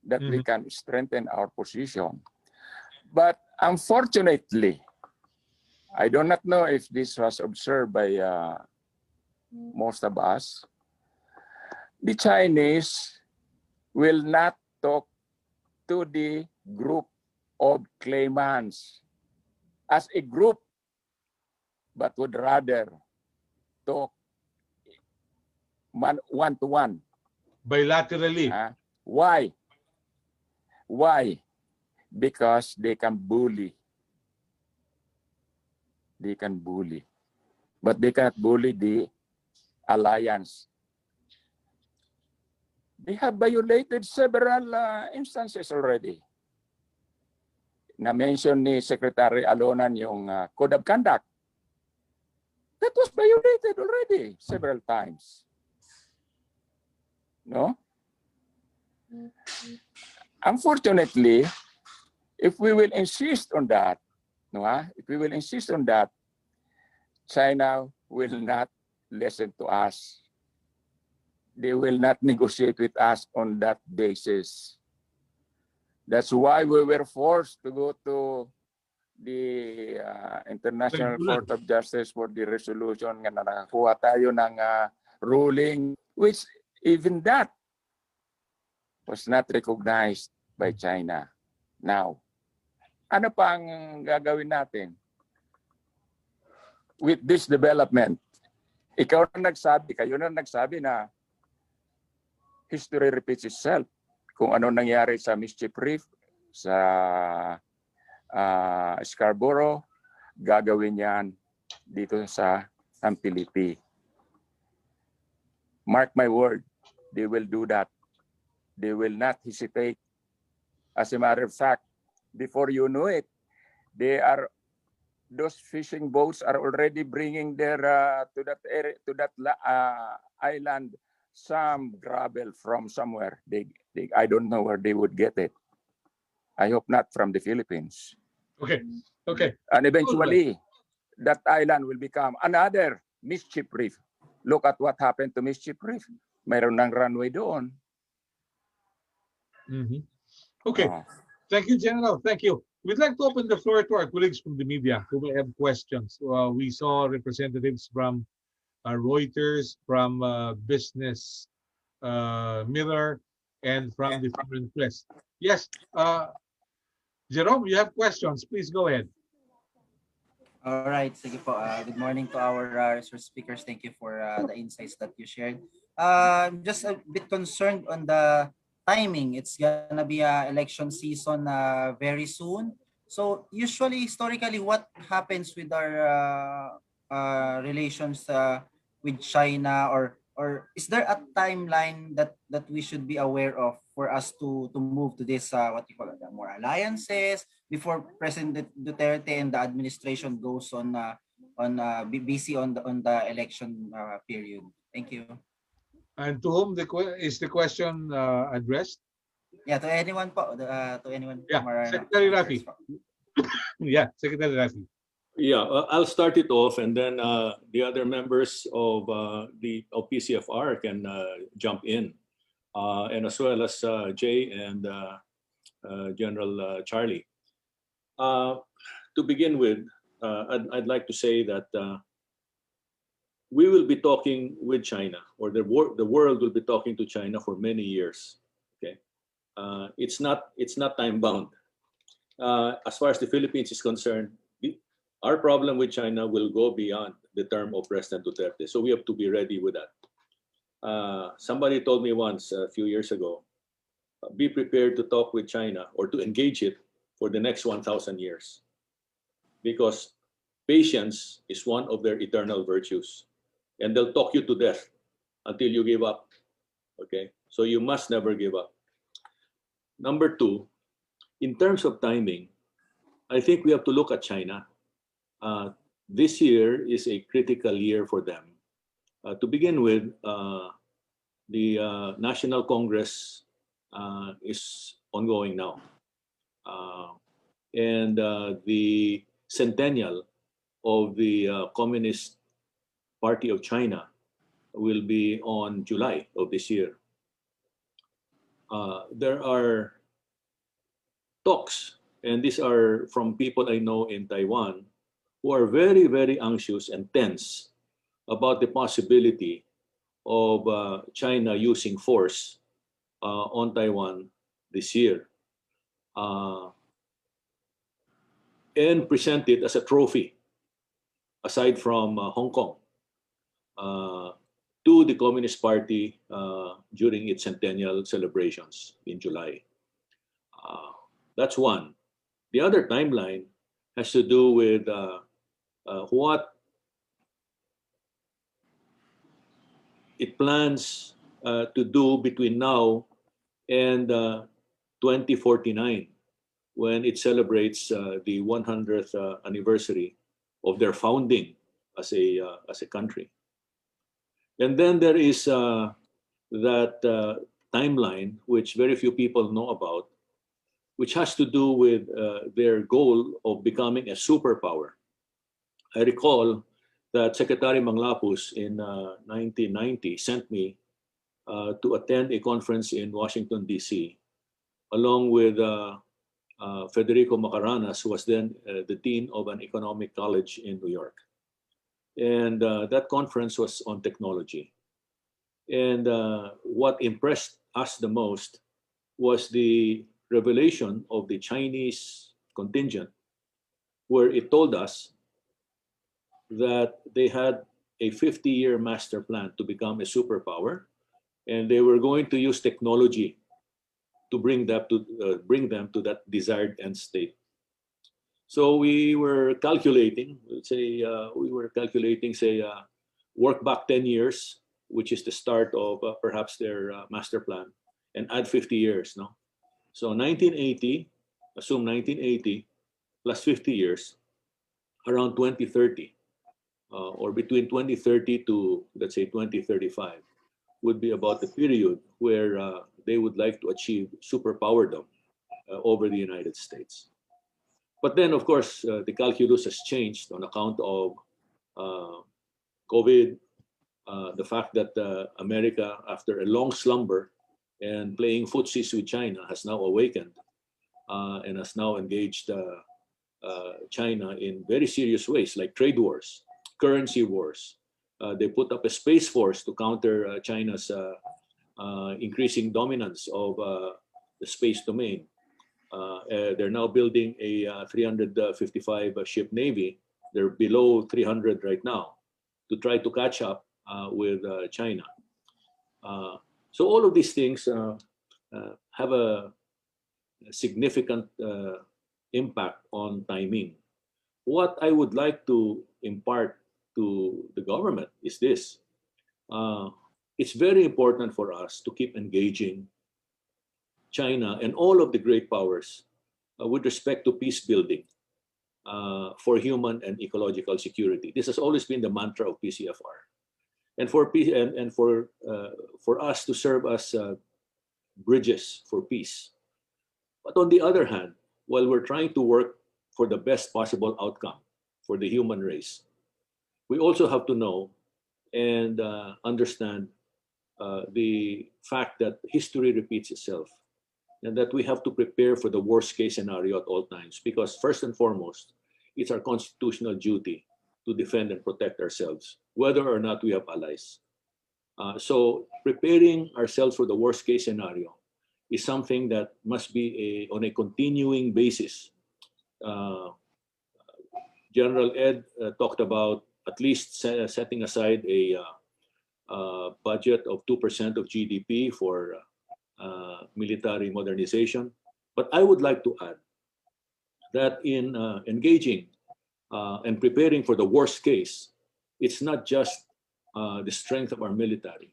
that we can strengthen our position. But unfortunately, I do not know if this was observed by most of us. The Chinese will not talk to the group of claimants as a group, but would rather talk one-to-one. Bilaterally. Why? Why? Because they can bully. They can bully. But they cannot bully the alliance. They have violated several instances already. Na-mention ni Secretary Alonan yung Code of Conduct. That was violated already several times. No? Unfortunately, if we will insist on that, if we will insist on that, China will not listen to us. They will not negotiate with us on that basis. That's why we were forced to go to the International Court of Justice for the resolution nga nakakuha tayo ng ruling, which even that was not recognized by China. Now, ano pa ang gagawin natin with this development? Ikaw na nagsabi, kayo na nagsabi na history repeats itself. Kung ano nangyari sa Mischief Reef, sa Scarborough, gagawin yan dito sa Pilipi. Mark my word, they will do that. They will not hesitate. As a matter of fact, before you know it, those fishing boats are already bringing their to that area, to that island, some gravel from somewhere. I don't know where they would get it. I hope not from the Philippines. Okay. Okay. And eventually, that island will become another Mischief Reef. Look at what happened to Mischief Reef. Mayroon ng runway doon. Okay. Thank you, General. Thank you. We'd like to open the floor to our colleagues from the media who may have questions. We saw representatives from Reuters, from Business Mirror, and from the Foreign Press. Yes, Jerome, you have questions. Please go ahead. All right. Sige po. Good morning to our resource speakers. Thank you for the insights that you shared. I'm just a bit concerned on the timing. It's gonna be election season very soon. So usually, historically, what happens with our relations with China, or is there a timeline that we should be aware of for us to move to this what you call it, more alliances before President Duterte and the administration goes on busy on the election period? Thank you. And to whom is the question addressed? Yeah, to anyone po. To anyone. Yeah, Secretary Rafi. Yeah, Secretary Rafi. Yeah, I'll start it off, and then the other members of PCFR can jump in, and as well as Jay and General Charlie. To begin with, I'd like to say that we will be talking with China, or the world will be talking to China for many years. Okay, it's not time bound. As far as the Philippines is concerned, our problem with China will go beyond the term of President Duterte. So we have to be ready with that. Somebody told me once a few years ago, be prepared to talk with China or to engage it for the next 1,000 years. Because patience is one of their eternal virtues. And they'll talk you to death until you give up. Okay? So you must never give up. Number two, in terms of timing, I think we have to look at China. This year is a critical year for them. To begin with, the National Congress is ongoing now. And the centennial of the Communist Party of China will be on July of this year. There are talks, and these are from people I know in Taiwan, who are very, very anxious and tense about the possibility of China using force on Taiwan this year and present it as a trophy, aside from Hong Kong, to the Communist Party during its centennial celebrations in July. That's one. The other timeline has to do with what it plans to do between now and 2049, when it celebrates the 100th anniversary of their founding as a country. And then there is that timeline, which very few people know about, which has to do with their goal of becoming a superpower. I recall that Secretary Manglapus in 1990 sent me to attend a conference in Washington, D.C., along with Federico Macaranas, who was then the dean of an economic college in New York. And that conference was on technology. And what impressed us the most was the revelation of the Chinese contingent, where it told us that they had a 50-year master plan to become a superpower, and they were going to use technology to bring them to that desired end state. So we were calculating, work back 10 years, which is the start of perhaps their master plan, and add 50 years, no? So 1980, assume 1980 plus 50 years, around 2030, or between 2030 to, let's say, 2035, would be about the period where they would like to achieve superpowerdom over the United States. But then, of course, the calculus has changed on account of COVID, the fact that America, after a long slumber and playing footsies with China, has now awakened and has now engaged China in very serious ways, like trade wars, currency wars. They put up a space force to counter China's increasing dominance of the space domain. They're now building a 355 ship navy. They're below 300 right now to try to catch up with China. So all of these things have a significant impact on timing. What I would like to impart to the government is this. It's very important for us to keep engaging China and all of the great powers with respect to peace building for human and ecological security. This has always been the mantra of PCFR. And for us to serve as bridges for peace. But on the other hand, while we're trying to work for the best possible outcome for the human race. We also have to know and understand the fact that history repeats itself, and that we have to prepare for the worst case scenario at all times, because first and foremost, it's our constitutional duty to defend and protect ourselves, whether or not we have allies. So preparing ourselves for the worst case scenario is something that must be on a continuing basis. General Ed talked about at least setting aside a budget of 2% of GDP for military modernization. But I would like to add that in engaging and preparing for the worst case, it's not just the strength of our military,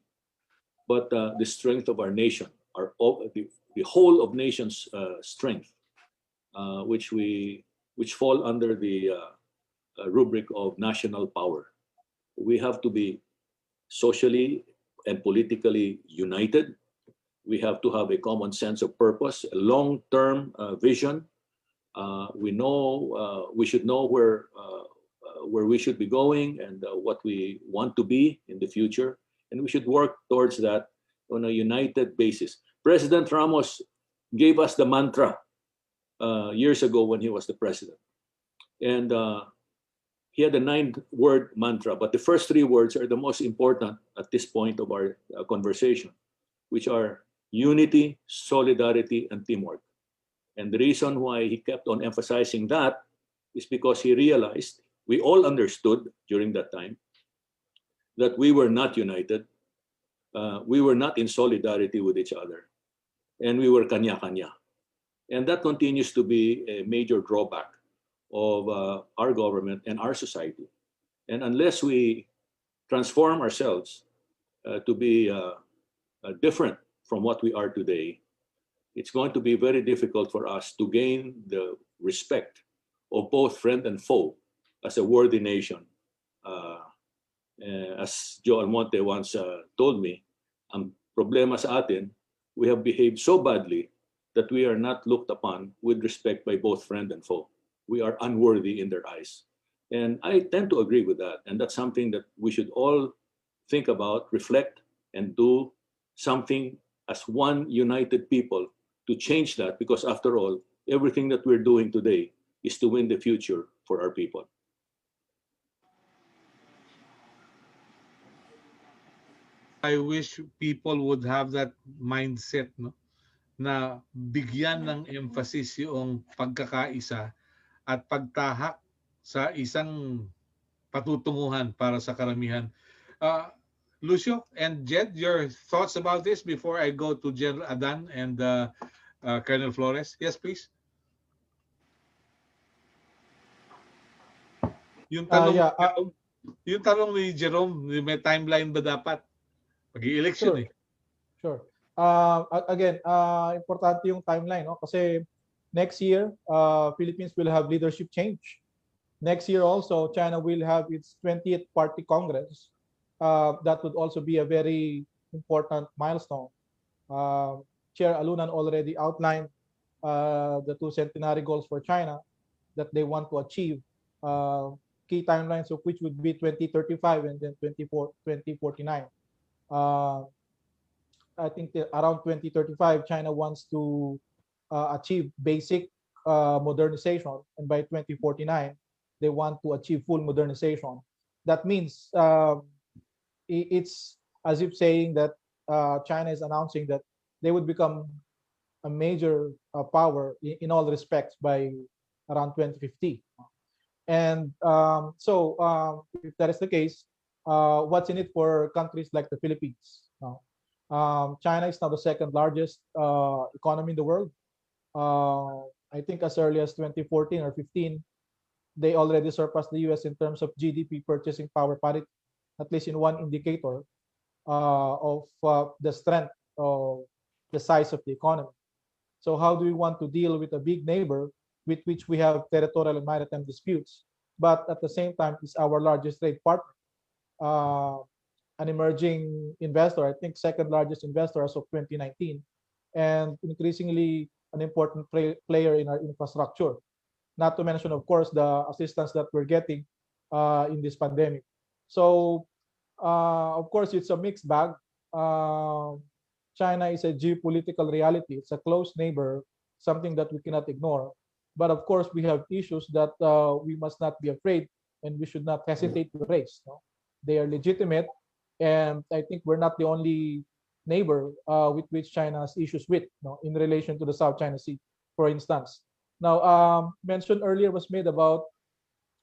but the strength of our nation, the whole of nation's strength, which fall under the rubric of national power. We have to be socially and politically united. We have to have a common sense of purpose, a long-term vision. We should know where we should be going and what we want to be in the future, and we should work towards that on a united basis. President Ramos gave us the mantra years ago when he was the president, and he had a 9-word mantra, but the first 3 words are the most important at this point of our conversation, which are unity, solidarity, and teamwork. And the reason why he kept on emphasizing that is because he realized, we all understood during that time, that we were not united, we were not in solidarity with each other, and we were kanya-kanya. And that continues to be a major drawback of our government and our society. And unless we transform ourselves to be different from what we are today, it's going to be very difficult for us to gain the respect of both friend and foe as a worthy nation. As Joe Almonte once told me, ang problema sa atin, we have behaved so badly that we are not looked upon with respect by both friend and foe. We are unworthy in their eyes. And I tend to agree with that. And that's something that we should all think about, reflect, and do something as one united people to change that, because after all, everything that we're doing today is to win the future for our people. I wish people would have that mindset, no? Na bigyan ng emphasis yung pagkakaisa at pagtahak sa isang patutunguhan para sa karamihan. Lucio and Jed, your thoughts about this before I go to General Adan and Colonel Flores? Yes, please. Yung tanong, yung tanong ni Jerome, may timeline ba dapat? Pag-i-election eh. Sure. Again, importante yung timeline, no? Kasi next year, Philippines will have leadership change. Next year also, China will have its 20th Party Congress. That would also be a very important milestone. Chair Alunan already outlined the 2 centenary goals for China that they want to achieve. Key timelines of which would be 2035 and then 2049. I think around 2035, China wants to achieve basic modernization, and by 2049, they want to achieve full modernization. That means it's as if saying that China is announcing that they would become a major power in all respects by around 2050. And so if that is the case, what's in it for countries like the Philippines? China is now the 2nd largest economy in the world. I think as early as 2014 or 15, they already surpassed the US in terms of GDP purchasing power parity, at least in one indicator of the strength of the size of the economy. So how do we want to deal with a big neighbor with which we have territorial and maritime disputes, but at the same time is our largest trade partner, an emerging investor, I think 2nd largest investor as of 2019, and increasingly an important player in our infrastructure. not to mention, of course, the assistance that we're getting in this pandemic. So, of course, it's a mixed bag. China is a geopolitical reality. It's a close neighbor, something that we cannot ignore. But of course, we have issues that we must not be afraid and we should not hesitate to raise. No? They are legitimate, and I think we're not the only neighbor with which China has issues with, no, in relation to the South China Sea, for instance. Now, mention earlier was made about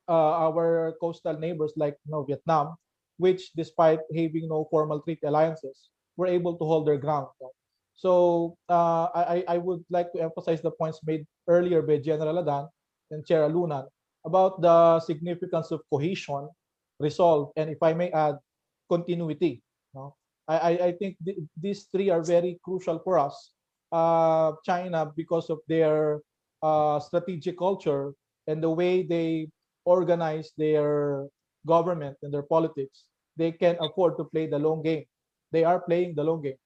our coastal neighbors like Vietnam, which despite having no formal treaty alliances, were able to hold their ground. No? So I would like to emphasize the points made earlier by General Adan and Chair Alunan about the significance of cohesion, resolve, and if I may add, continuity. No? I think these three are very crucial for us. China, because of their strategic culture and the way they organize their government and their politics, they can afford to play the long game. They are playing the long game.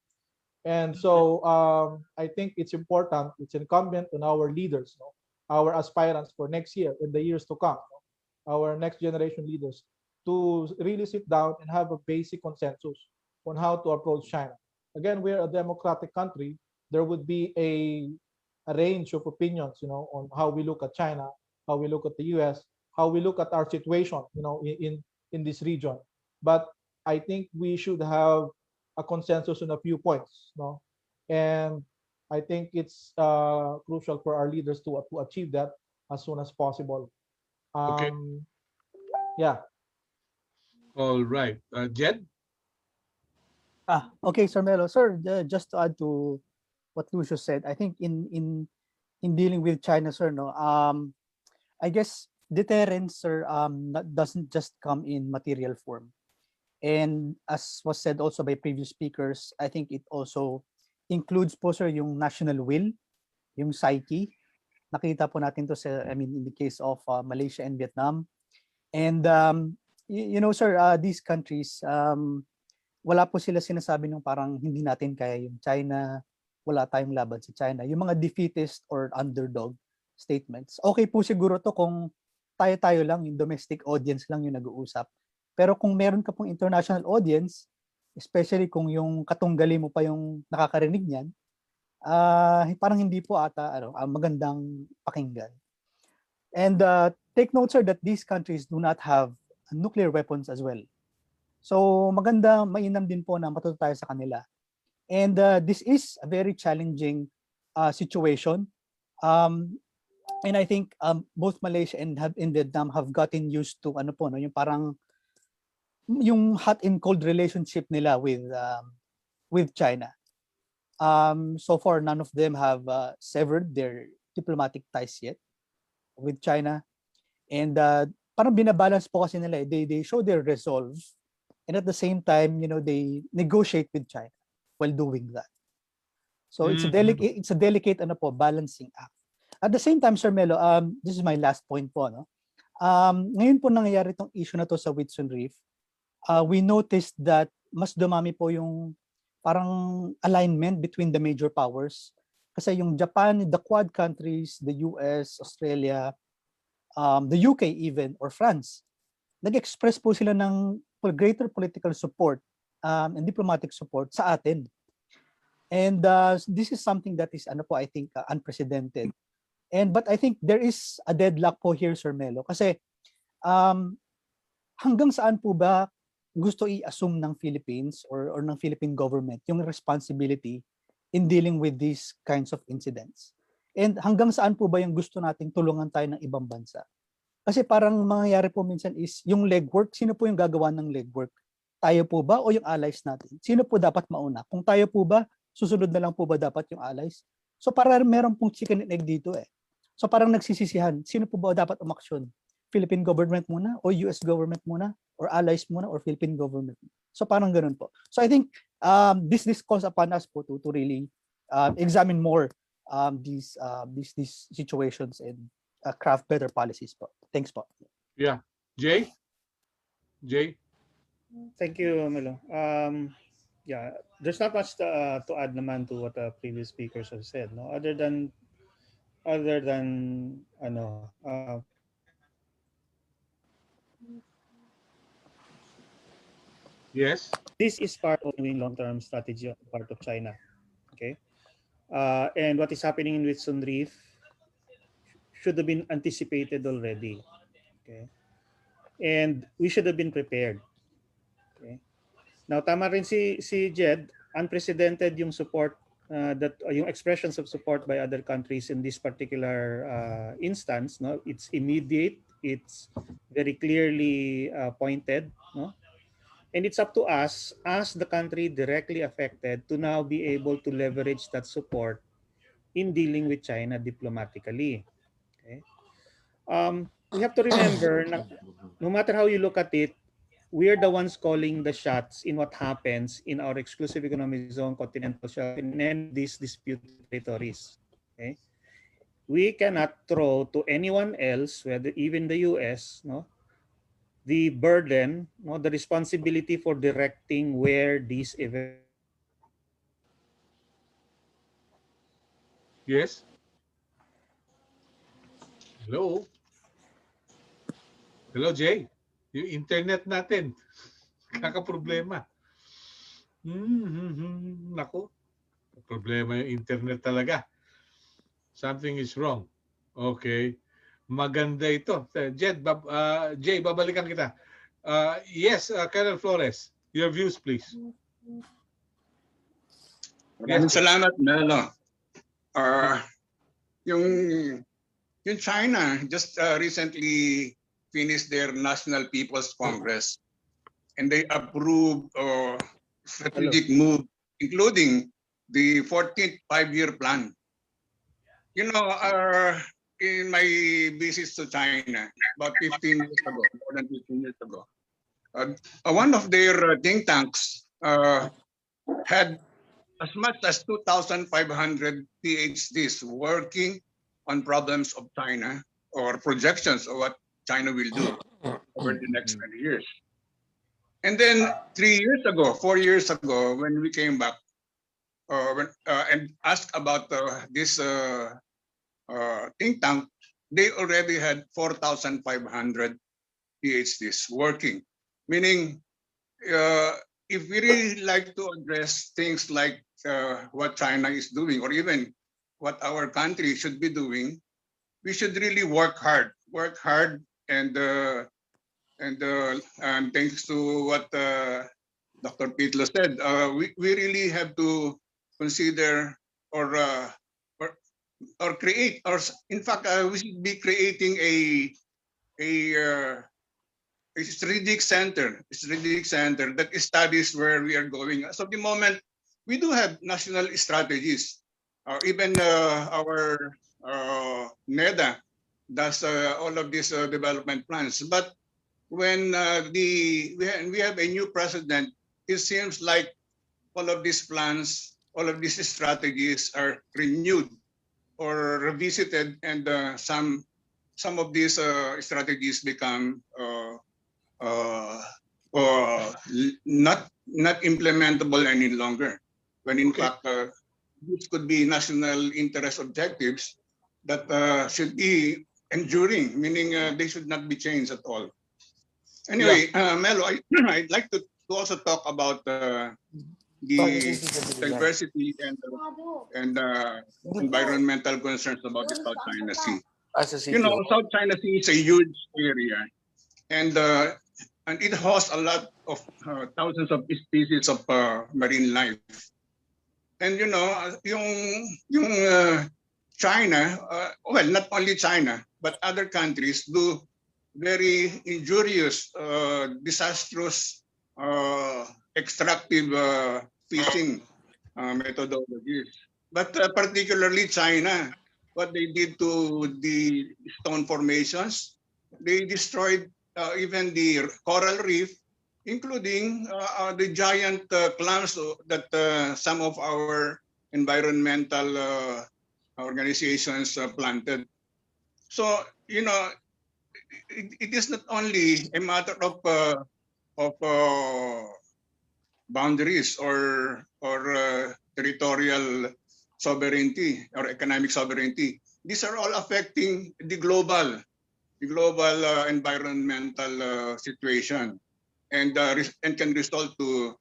And so I think it's important, it's incumbent on our leaders, no? Our aspirants for next year and the years to come, no? Our next generation leaders, to really sit down and have a basic consensus on how to approach China. Again, we're a democratic country. There would be a range of opinions, on how we look at China, how we look at the US, how we look at our situation, in this region. But I think we should have a consensus on a few points, no? And I think it's crucial for our leaders to achieve that as soon as possible. Okay. Yeah. All right. Jed? Okay, Sir Melo. Sir, just to add to what Lucio said, I think in dealing with China, sir, no, I guess deterrence, sir, doesn't just come in material form. And as was said also by previous speakers, I think it also includes po, sir, yung national will, yung psyche. Nakita po natin to sa, in the case of Malaysia and Vietnam. And, sir, these countries, wala po sila sinasabi ng parang hindi natin kaya yung China, wala tayong laban sa China. Yung mga defeatist or underdog statements. Okay po siguro to kung tayo-tayo lang, yung domestic audience lang yung nag-uusap. Pero kung meron ka pong international audience, especially kung yung katunggali mo pa yung nakakarinig niyan, parang hindi po ata magandang pakinggan. And take note, sir, that these countries do not have nuclear weapons as well. So maganda, mainam din po na matuto tayo sa kanila. And this is a very challenging situation. And I think both Malaysia and Vietnam have gotten used to yung parang yung hot and cold relationship nila with China. So far, none of them have severed their diplomatic ties yet with China. And parang binabalance po kasi nila. They show their resolve, and at the same time, they negotiate with China while doing that. So it's a delicate balancing act. At the same time, Sir Melo, this is my last point po, no? Ngayon po nangyayari itong issue na to sa Whitsun Reef. We noticed that mas dumami po yung parang alignment between the major powers. Kasi yung Japan, the Quad countries, the US, Australia, the UK even, or France, nag-express po sila ng greater political support and diplomatic support sa atin. And this is something that is, I think, unprecedented. But I think there is a deadlock po here, Sir Melo. Kasi hanggang saan po ba gusto i-assume ng Philippines or ng Philippine government yung responsibility in dealing with these kinds of incidents? And hanggang saan po ba yung gusto nating tulungan tayo ng ibang bansa? Kasi parang mangyayari po minsan is yung legwork, sino po yung gagawa ng legwork? Tayo po ba o yung allies natin? Sino po dapat mauna? Kung tayo po ba, susunod na lang po ba dapat yung allies? So parang meron pong chicken and egg dito eh. So parang nagsisisihan, sino po ba dapat umaksyon? Philippine government muna o US government muna or allies muna or Philippine government? So parang ganun po. So I think this calls upon us po to really examine more these situations and craft better policies po. Thanks po. Yeah. Jay? Thank you, Melo. Yeah, there's not much to add naman to what the previous speakers have said, no? Other than other than Yes. this is part of the long-term strategy on the part of China. Okay, and what is happening in Whitsun Reef should have been anticipated already. Okay, and we should have been prepared. Okay. Now, tama rin si Jed, unprecedented yung support yung expressions of support by other countries in this particular instance. No, it's immediate. It's very clearly pointed. No, and it's up to us as the country directly affected to now be able to leverage that support in dealing with China diplomatically. Okay. We have to remember, no matter how you look at it, we are the ones calling the shots in what happens in our exclusive economic zone, continental shelf, in any of these disputed territories. Okay, we cannot throw to anyone else, whether even the U.S., no, the burden, no, the responsibility for directing where these events. Yes. Hello. Hello, Jay. Yung internet natin. Kakaproblema. Nako. Problema yung internet talaga. Something is wrong. Okay. Maganda ito. Jay, babalikan kita. Yes, Colonel Flores. Your views, please. Maraming salamat, Melo. Yung China just recently finished their National People's Congress, and they approved strategic move, including the 14th five-year plan. You know, in my visits to China about 15 years ago, more than 15 years ago, one of their think tanks had as much as 2,500 PhDs working on problems of China or projections of what China will do over the next 20 years. And then 4 years ago, when we came back and asked about this think tank, they already had 4,500 PhDs working, meaning if we really like to address things like what China is doing, or even what our country should be doing, we should really work hard, and thanks to what Dr. Pitlo said, we really have to consider or create, or in fact, we should be creating a strategic center that studies where we are going. So at the moment, we do have national strategies. Even our NEDA does all of these development plans. But when we have a new president, it seems like all of these plans, all of these strategies are renewed or revisited, and some of these strategies become not implementable any longer. When in fact, this could be national interest objectives that should be enduring, meaning they should not be changed at all. Anyway, Melo, I'd like to also talk about the diversity and environmental concerns about the South China Sea. You know, South China Sea is a huge area, and it hosts a lot of thousands of species of marine life. And you know, yung China, well, not only China, but other countries do very injurious, disastrous, extractive fishing methodologies. But particularly China, what they did to the stone formations, they destroyed even the coral reef, including the giant clams that some of our environmental organizations planted. So, you know, it is not only a matter of boundaries or territorial sovereignty or economic sovereignty. these are all affecting the global environmental situation, and can result to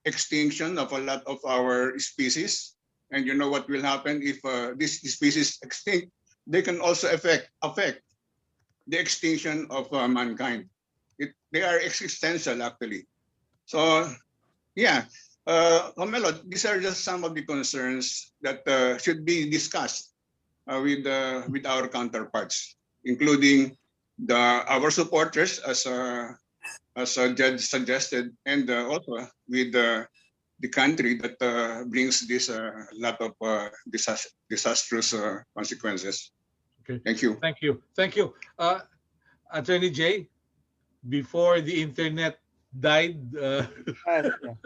extinction of a lot of our species. And you know what will happen if this species extinct? They can also affect the extinction of mankind. They are existential, actually. So yeah, Omelo, these are just some of the concerns that should be discussed with our counterparts, including our supporters, as Judge suggested, and also with the country that brings this lot of disastrous consequences. Okay. Thank you. Thank you. Thank you. Attorney Jay, before the internet died, Yeah.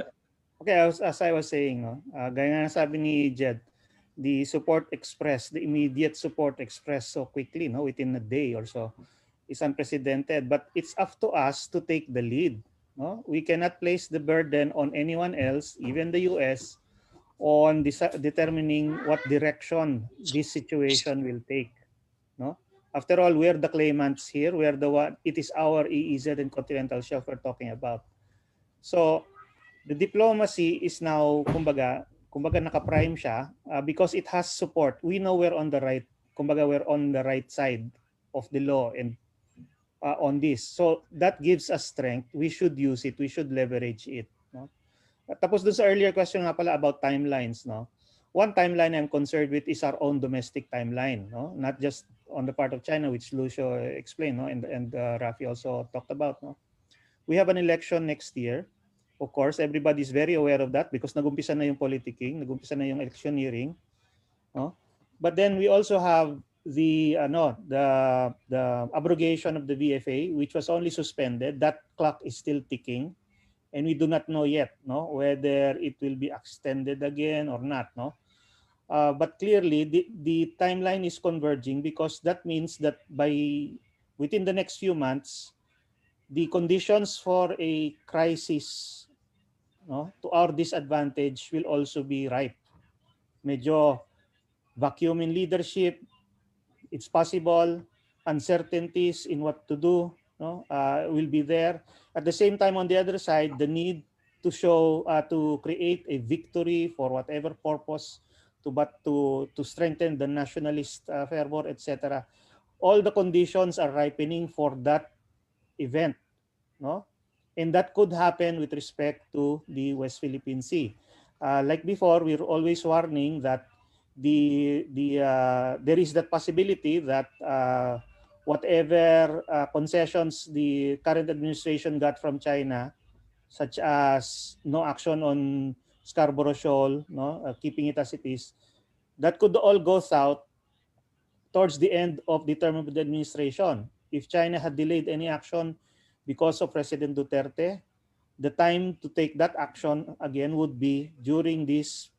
Okay, as I was saying, no, gaya nga sabi ni Jed, the support expressed, the immediate support expressed so quickly, no, within a day or so, is unprecedented. But it's up to us to take the lead. No, we cannot place the burden on anyone else, even the U.S., on determining what direction this situation will take. No, after all, we're the claimants here. We're the one. It is our EEZ and continental shelf we're talking about. So the diplomacy is now, kumbaga naka-prime siya because it has support. We know we're on the right side of the law and on this. So that gives us strength. We should use it. We should leverage it. No? Tapos dun sa earlier question nga pala about timelines. No? One timeline I'm concerned with is our own domestic timeline. No? Not just on the part of China, which Lucio explained, no? and Rafi also talked about. No? We have an election next year. Of course, everybody is very aware of that because nagumpisa na yung politicking, nagumpisa na yung electioneering. No? But then we also have the abrogation of the VFA, which was only suspended. That clock is still ticking, and we do not know yet, no, whether it will be extended again or not, no. But clearly, the timeline is converging because that means that within the next few months, the conditions for a crisis, no, to our disadvantage will also be ripe. Medyo vacuum in leadership, it's possible. Uncertainties in what to do, no, will be there. At the same time, on the other side, the need to show, to create a victory for whatever purpose, to strengthen the nationalist fervor, etc. All the conditions are ripening for that event, no? And that could happen with respect to the West Philippine Sea. Like before, we're always warning that there is that possibility that whatever concessions the current administration got from China, such as no action on Scarborough Shoal, no, keeping it as it is, that could all go south towards the end of the term of the administration. If China had delayed any action because of President Duterte, the time to take that action again would be during this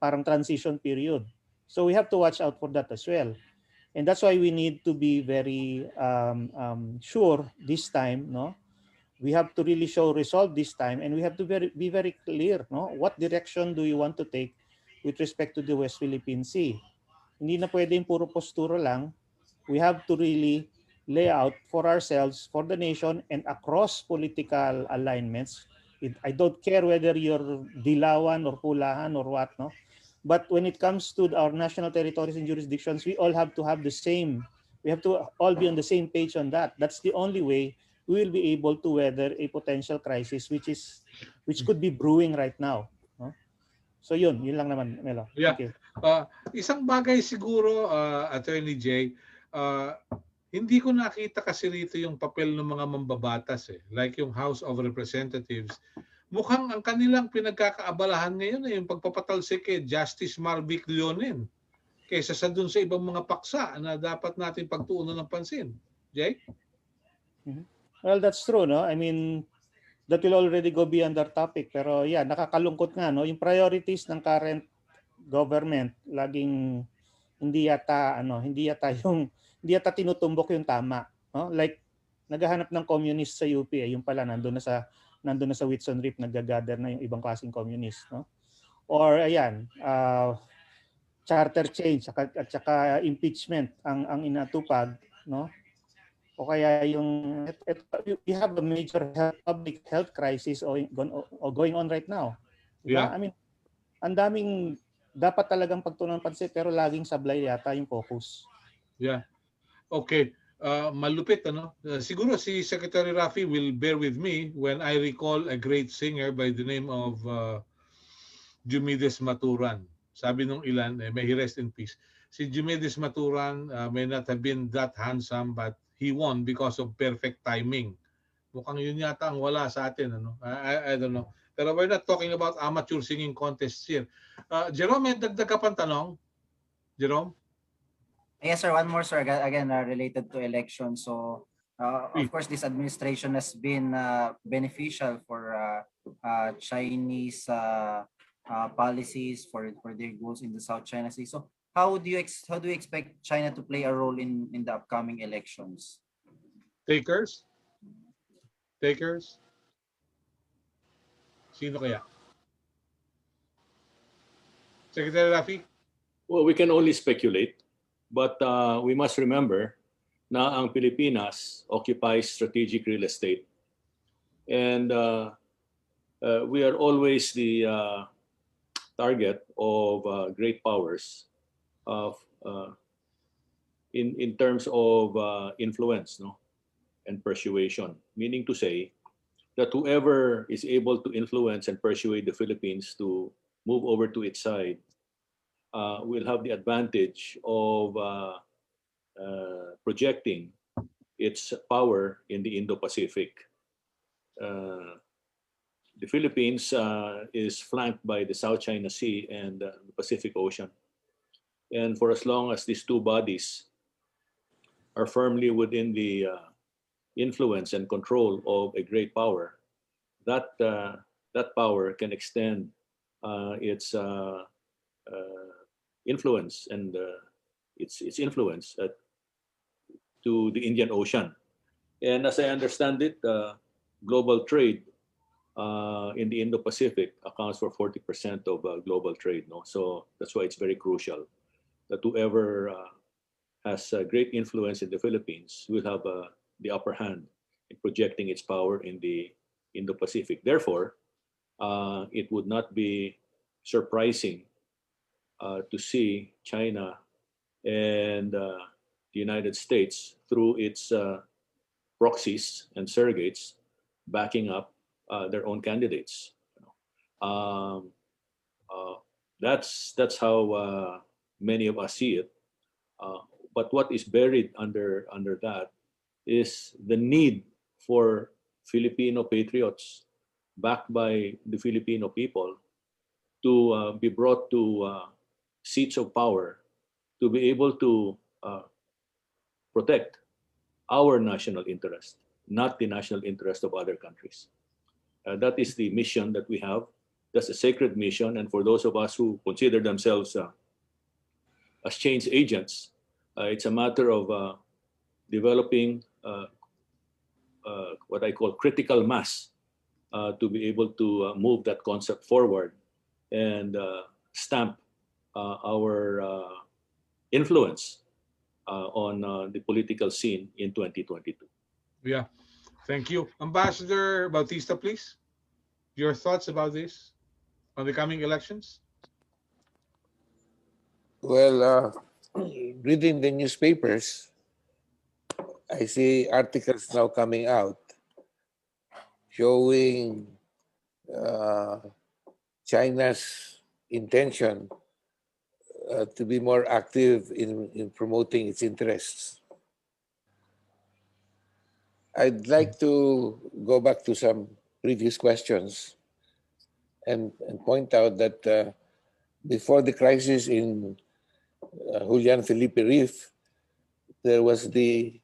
parang transition period. So we have to watch out for that as well. And that's why we need to be very sure this time, no? We have to really show resolve this time, and we have to be very clear, no? What direction do you want to take with respect to the West Philippine Sea? Hindi na pwedeng puro postura lang. We have to really lay out for ourselves, for the nation, and across political alignments. I don't care whether you're Dilawan or Pulahan or what, no? But when it comes to our national territories and jurisdictions, we all have to have the same. We have to all be on the same page on that. That's the only way we will be able to weather a potential crisis which could be brewing right now. No? So yun lang naman, Melo. Yeah. Thank you. Isang bagay siguro, Attorney Jay, hindi ko nakita kasi rito yung papel ng mga mambabatas like yung House of Representatives. Mukhang ang kanilang pinagkakaabalahan ngayon ay yung pagpapatalsik kay Justice Marvick Leonen kaysa sa dun sa ibang mga paksa na dapat natin pagtuunan ng pansin. Jay? Well, that's true, no? I mean, that will already go beyond our topic. Pero yeah, nakakalungkot nga, no? Yung priorities ng current government laging hindi yata tinutumbok yung tama, no? Like naghahanap ng communist sa UP, yung pala nandun na sa Whitson Reef, nagagather na yung ibang klaseng communist, no? Or ayan, charter change at saka impeachment ang inatupag, no? O kaya yung we have a major public health crisis going on right now. Diba? Yeah. I mean, ang daming dapat talagang pagtuunan ng pansin pero laging sablay yata yung focus. Yeah. Okay. Malupit, ano? Siguro si Secretary Rafi will bear with me when I recall a great singer by the name of Jumides Maturan. Sabi nung ilan, may he rest in peace. Si Jumides Maturan may not have been that handsome, but he won because of perfect timing. Mukhang yun yata ang wala sa atin, ano? I don't know. Pero we're not talking about amateur singing contests here. Jerome, may dagdag ka pang tanong? Jerome? Yes, sir. One more, sir. Again, related to election. So, of course, this administration has been beneficial for Chinese policies for their goals in the South China Sea. So, how do you expect China to play a role in the upcoming elections? Takers? Sino kaya? Secretary Rafi? Well, we can only speculate, but we must remember na ang Pilipinas occupies strategic real estate. And we are always the target of great powers in terms of influence, no, and persuasion. Meaning to say that whoever is able to influence and persuade the Philippines to move over to its side will have the advantage of projecting its power in the Indo-Pacific. The Philippines is flanked by the South China Sea and the Pacific Ocean. And for as long as these two bodies are firmly within the influence and control of a great power, that power can extend its influence and its influence to the Indian Ocean. And as I understand it, global trade in the Indo-Pacific accounts for 40% of global trade. No? So that's why it's very crucial that whoever has great influence in the Philippines will have the upper hand in projecting its power in the Indo-Pacific. Therefore, it would not be surprising to see China and the United States through its proxies and surrogates backing up their own candidates. That's how many of us see it. But what is buried under that is the need for Filipino patriots backed by the Filipino people to be brought to seats of power to be able to protect our national interest, not the national interest of other countries. That is the mission that we have. That's a sacred mission. And for those of us who consider themselves as change agents, it's a matter of developing what I call critical mass to be able to move that concept forward and stamp our influence on the political scene in 2022. Yeah, thank you. Ambassador Bautista, please. Your thoughts about this on the coming elections? Well, reading the newspapers, I see articles now coming out showing China's intention to be more active in promoting its interests. I'd like to go back to some previous questions and point out that before the crisis in Julian Felipe Reef, there was the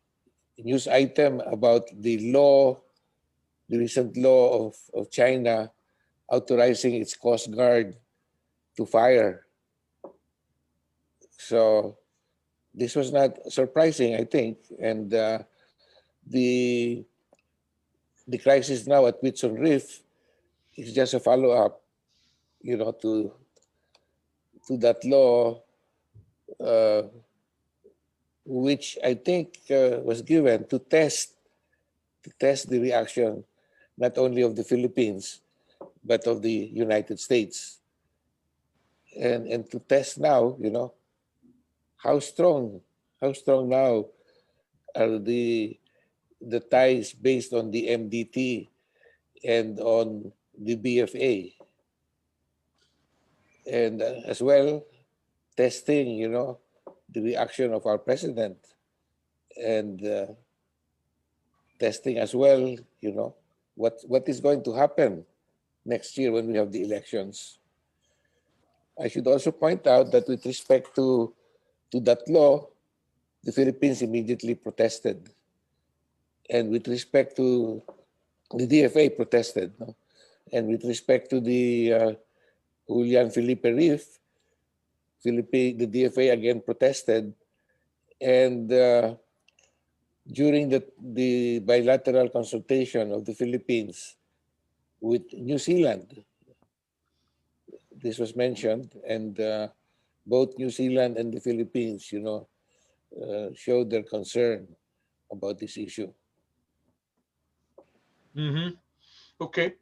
news item about the recent law of China authorizing its Coast Guard to fire. So this was not surprising, I think, and the crisis now at Whitsun Reef is just a follow-up, to that law which I think was given to test the reaction not only of the Philippines but of the United States, and to test now, how strong now are the ties based on the MDT and on the BFA, and as well testing, the reaction of our president, and testing as well, what is going to happen next year when we have the elections. I should also point out that with respect to that law, the Philippines immediately protested, and with respect to the DFA protested, no? And with respect to the Julian Felipe Reef, the DFA again protested, and during the bilateral consultation of the Philippines with New Zealand, this was mentioned, and both New Zealand and the Philippines, showed their concern about this issue. Mm-hmm. Okay.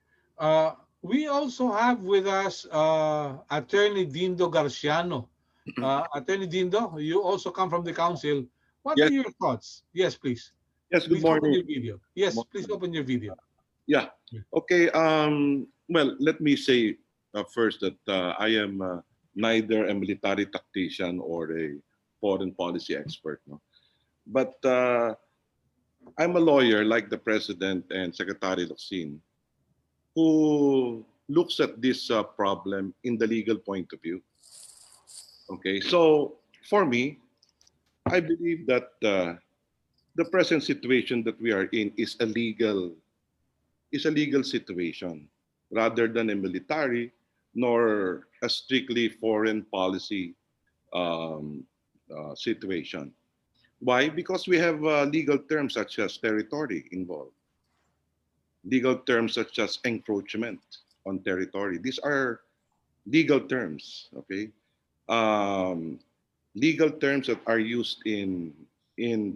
We also have with us Attorney Dindo Garciano. Attorney Dindo, you also come from the council. What Yes. are your thoughts? Yes, please. Yes, good Please open morning. your video. Yes, please open your video. Yeah. Okay. Well, let me say first that I am neither a military tactician or a foreign policy expert. No? But I'm a lawyer like the President and Secretary Locsin, who looks at this problem in the legal point of view. Okay. So for me, I believe that the present situation that we are in is a legal situation rather than a military nor a strictly foreign policy situation. Why? Because we have legal terms such as territory involved, legal terms such as encroachment on territory. These are legal terms, okay? Legal terms that are used in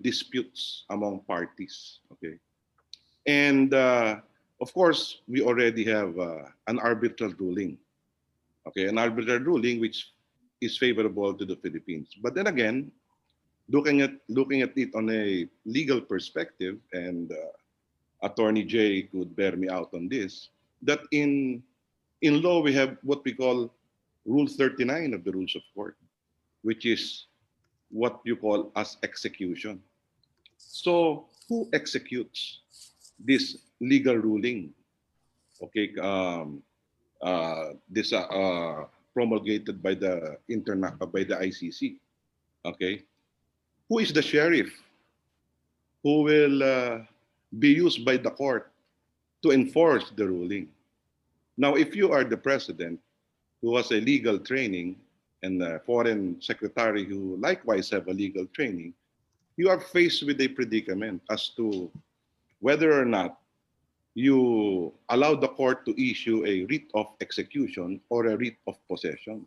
disputes among parties, okay? And of course, we already have an arbitral ruling, okay, an arbitral ruling which is favorable to the Philippines. But then again, looking at it on a legal perspective, and Attorney Jay could bear me out on this, that in law we have what we call Rule 39 of the Rules of Court, which is what you call as execution. So who executes this legal ruling? Okay, this promulgated by the ICC. Okay, who is the sheriff who will be used by the court to enforce the ruling? Now, if you are the president who has a legal training and a foreign secretary who likewise have a legal training, you are faced with a predicament as to whether or not you allow the court to issue a writ of execution or a writ of possession.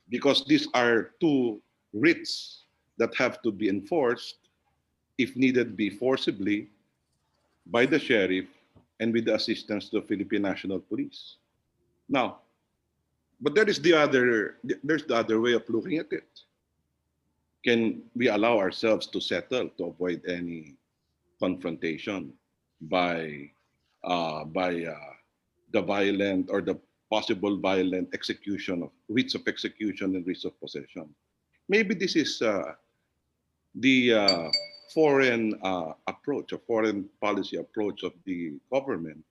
Because these are two writs that have to be enforced, if needed be forcibly, by the sheriff and with the assistance of the Philippine National Police. Now, but there's the other way of looking at it. Can we allow ourselves to settle to avoid any confrontation by the violent or the possible violent execution of writs of execution and writs of possession? Maybe this is the foreign approach, or foreign policy approach of the government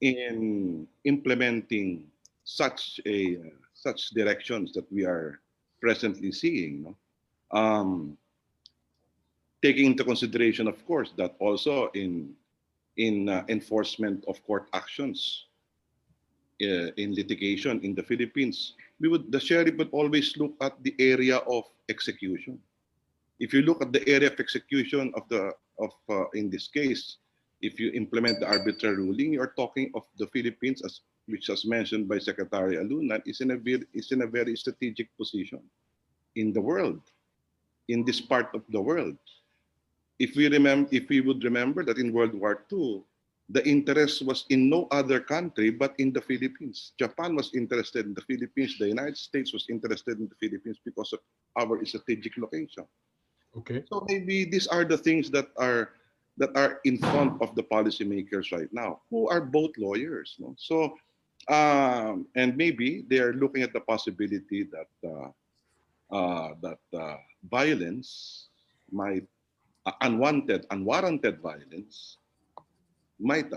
in implementing such directions that we are presently seeing. No? Taking into consideration, of course, that also in enforcement of court actions in litigation in the Philippines, the sheriff would always look at the area of execution. If you look at the area of execution in this case, if you implement the arbitral ruling, you are talking of the Philippines, which was mentioned by Secretary Alunan, is in a very strategic position. in the world, in this part of the world. If we would remember that in World War II, the interest was in no other country but in the Philippines. Japan was interested in the Philippines. The United States was interested in the Philippines because of our strategic location. Okay. So maybe these are the things that are in front of the policymakers right now, who are both lawyers. No? So, and maybe they are looking at the possibility that violence might unwarranted violence might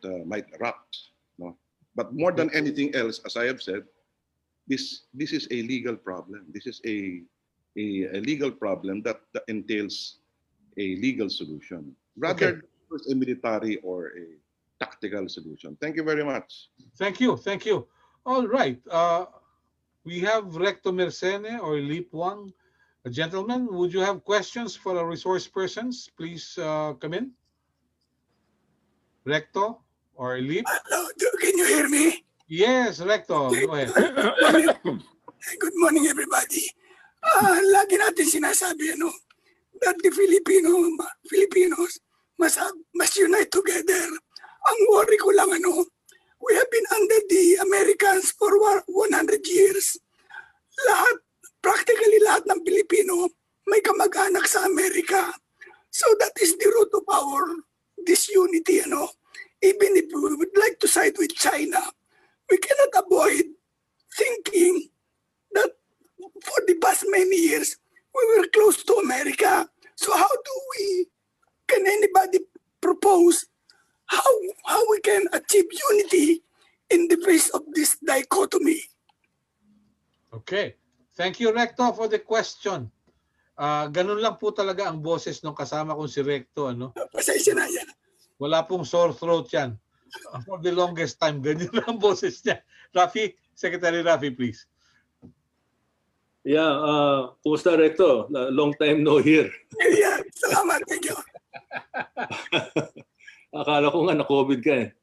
erupt. No? But more than anything else, as I have said, this is a legal problem. This is a legal problem that entails a legal solution rather than a military or a tactical solution. Thank you very much. Thank you. Thank you. All right. We have Recto Mercene or Lip Wang. Gentlemen, would you have questions for our resource persons? Please come in. Recto or Lip? Hello, can you hear me? Yes, Recto. Go ahead. Good morning, everybody. Lagi natin sinasabi, that the Filipinos must unite together. Ang worry ko lang, we have been under the Americans for 100 years. Practically lahat ng Pilipino may kamag-anak sa Amerika. So that is the root of our disunity, Even if we would like to side with China, we cannot avoid thinking that for the past many years, we were close to America. So can anybody propose how we can achieve unity in the face of this dichotomy? Okay. Thank you, Recto, for the question. Ganun lang po talaga ang boses ng kasama kong si Recto. Pasensya na yan. Wala pong sore throat yan. For the longest time, ganyan lang ang boses niya. Rafi, Secretary Rafi, please. Yeah, kumusta Recto? Long time no hear. Yeah, salamat. Thank you. Akala ko nga na-COVID ka eh.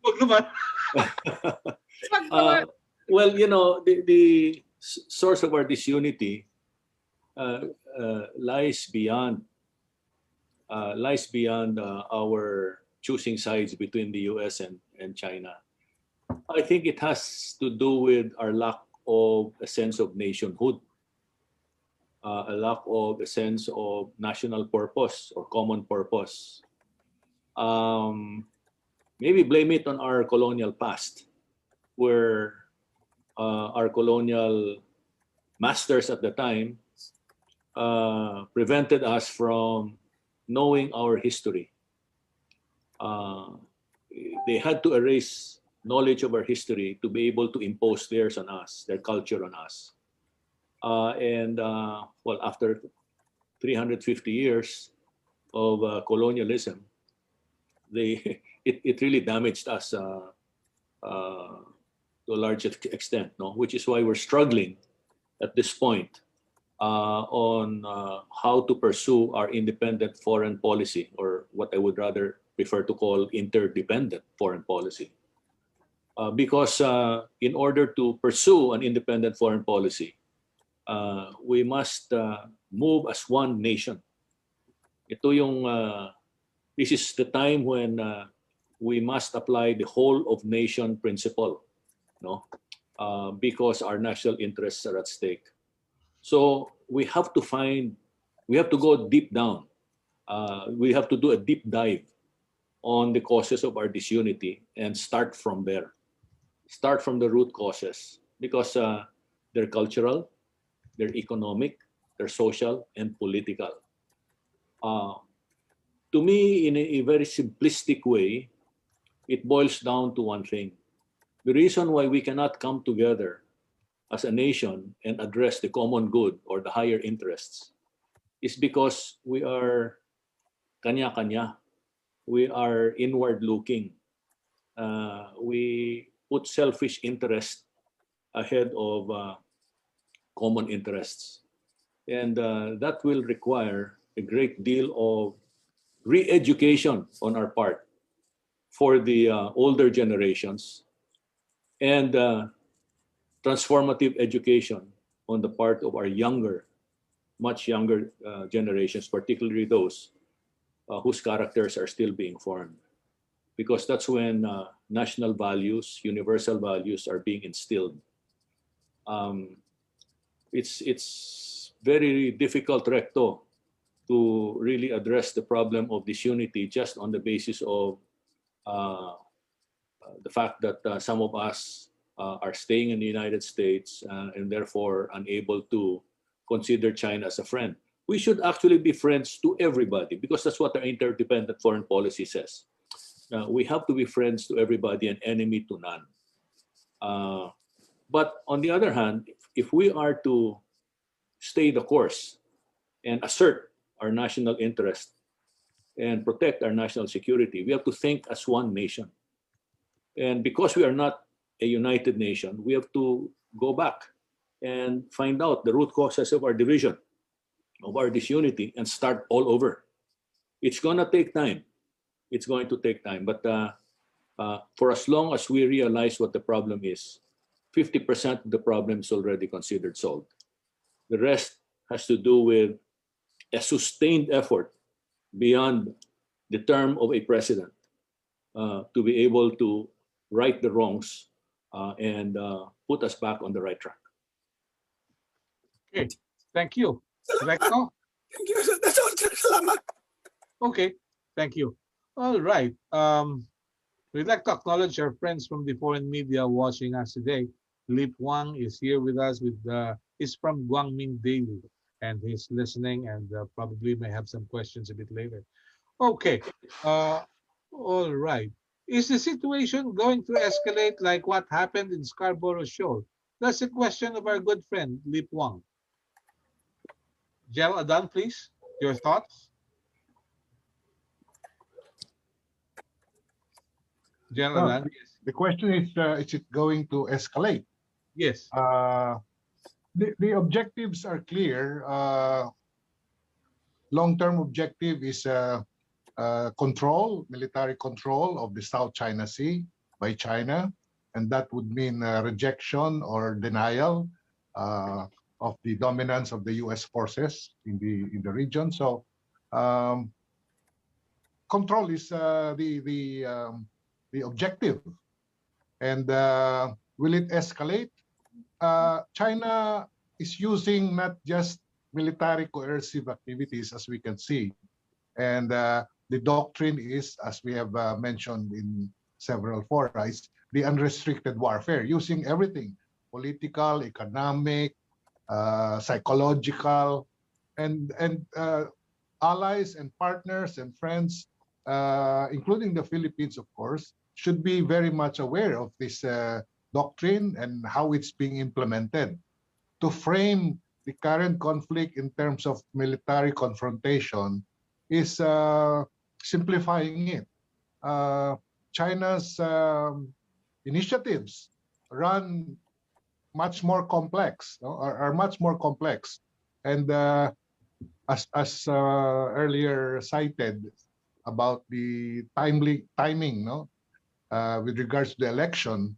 Wag naman. Well, the source of our disunity lies beyond our choosing sides between the US and China. I think it has to do with our lack of a sense of nationhood, a lack of a sense of national purpose or common purpose. Maybe blame it on our colonial past, where our colonial masters at the time prevented us from knowing our history. They had to erase knowledge of our history to be able to impose theirs on us, their culture on us. Well, after 350 years of colonialism, it really damaged us to a large extent, which is why we're struggling at this point on how to pursue our independent foreign policy, or what I would rather prefer to call interdependent foreign policy. Because in order to pursue an independent foreign policy, we must move as one nation. This is the time when we must apply the whole of nation principle, because our national interests are at stake. So we have to go deep down. We have to do a deep dive on the causes of our disunity and start from there. Start from the root causes, because they're cultural, they're economic, they're social, and political. To me, in a very simplistic way, it boils down to one thing. The reason why we cannot come together as a nation and address the common good or the higher interests is because we are kanya-kanya. We are inward looking. We put selfish interest ahead of common interests. And that will require a great deal of re-education on our part for the older generations, and transformative education on the part of our younger, much younger generations, particularly those whose characters are still being formed. Because that's when national values, universal values are being instilled. It's very difficult, Recto, to really address the problem of disunity just on the basis of the fact that some of us are staying in the United States and therefore unable to consider China as a friend. We should actually be friends to everybody because that's what our interdependent foreign policy says. We have to be friends to everybody and enemy to none. But on the other hand, if we are to stay the course and assert our national interest and protect our national security, we have to think as one nation. And because we are not a united nation, we have to go back and find out the root causes of our division, of our disunity, and start all over. It's going to take time. It's going to take time. But for as long as we realize what the problem is, 50% of the problem is already considered solved. The rest has to do with a sustained effort beyond the term of a president to be able to right the wrongs and put us back on the right track. Okay, thank you. Recto? Thank you. That's all, sir. Salamat. Okay, thank you. All right. We'd like to acknowledge our friends from the foreign media watching us today. Lip Wang is here with us. He's from Guangming Daily, and he's listening and probably may have some questions a bit later. Okay. All right. Is the situation going to escalate like what happened in Scarborough Shoal? That's a question of our good friend, Lip Wang. General Adan, please, your thoughts? General Adan, yes. The question is it going to escalate? Yes. The objectives are clear. Long-term objective is military control of the South China Sea by China, and that would mean rejection or denial of the dominance of the U.S. forces in the region. So, control is the objective. And will it escalate? China is using not just military coercive activities, as we can see, and the doctrine is, as we have mentioned in several fora, is the unrestricted warfare, using everything: political, economic, psychological, and allies and partners and friends, including the Philippines, of course, should be very much aware of this doctrine and how it's being implemented. To frame the current conflict in terms of military confrontation is simplifying it. China's initiatives run much more complex, are much more complex. And as earlier cited about the timing, with regards to the election,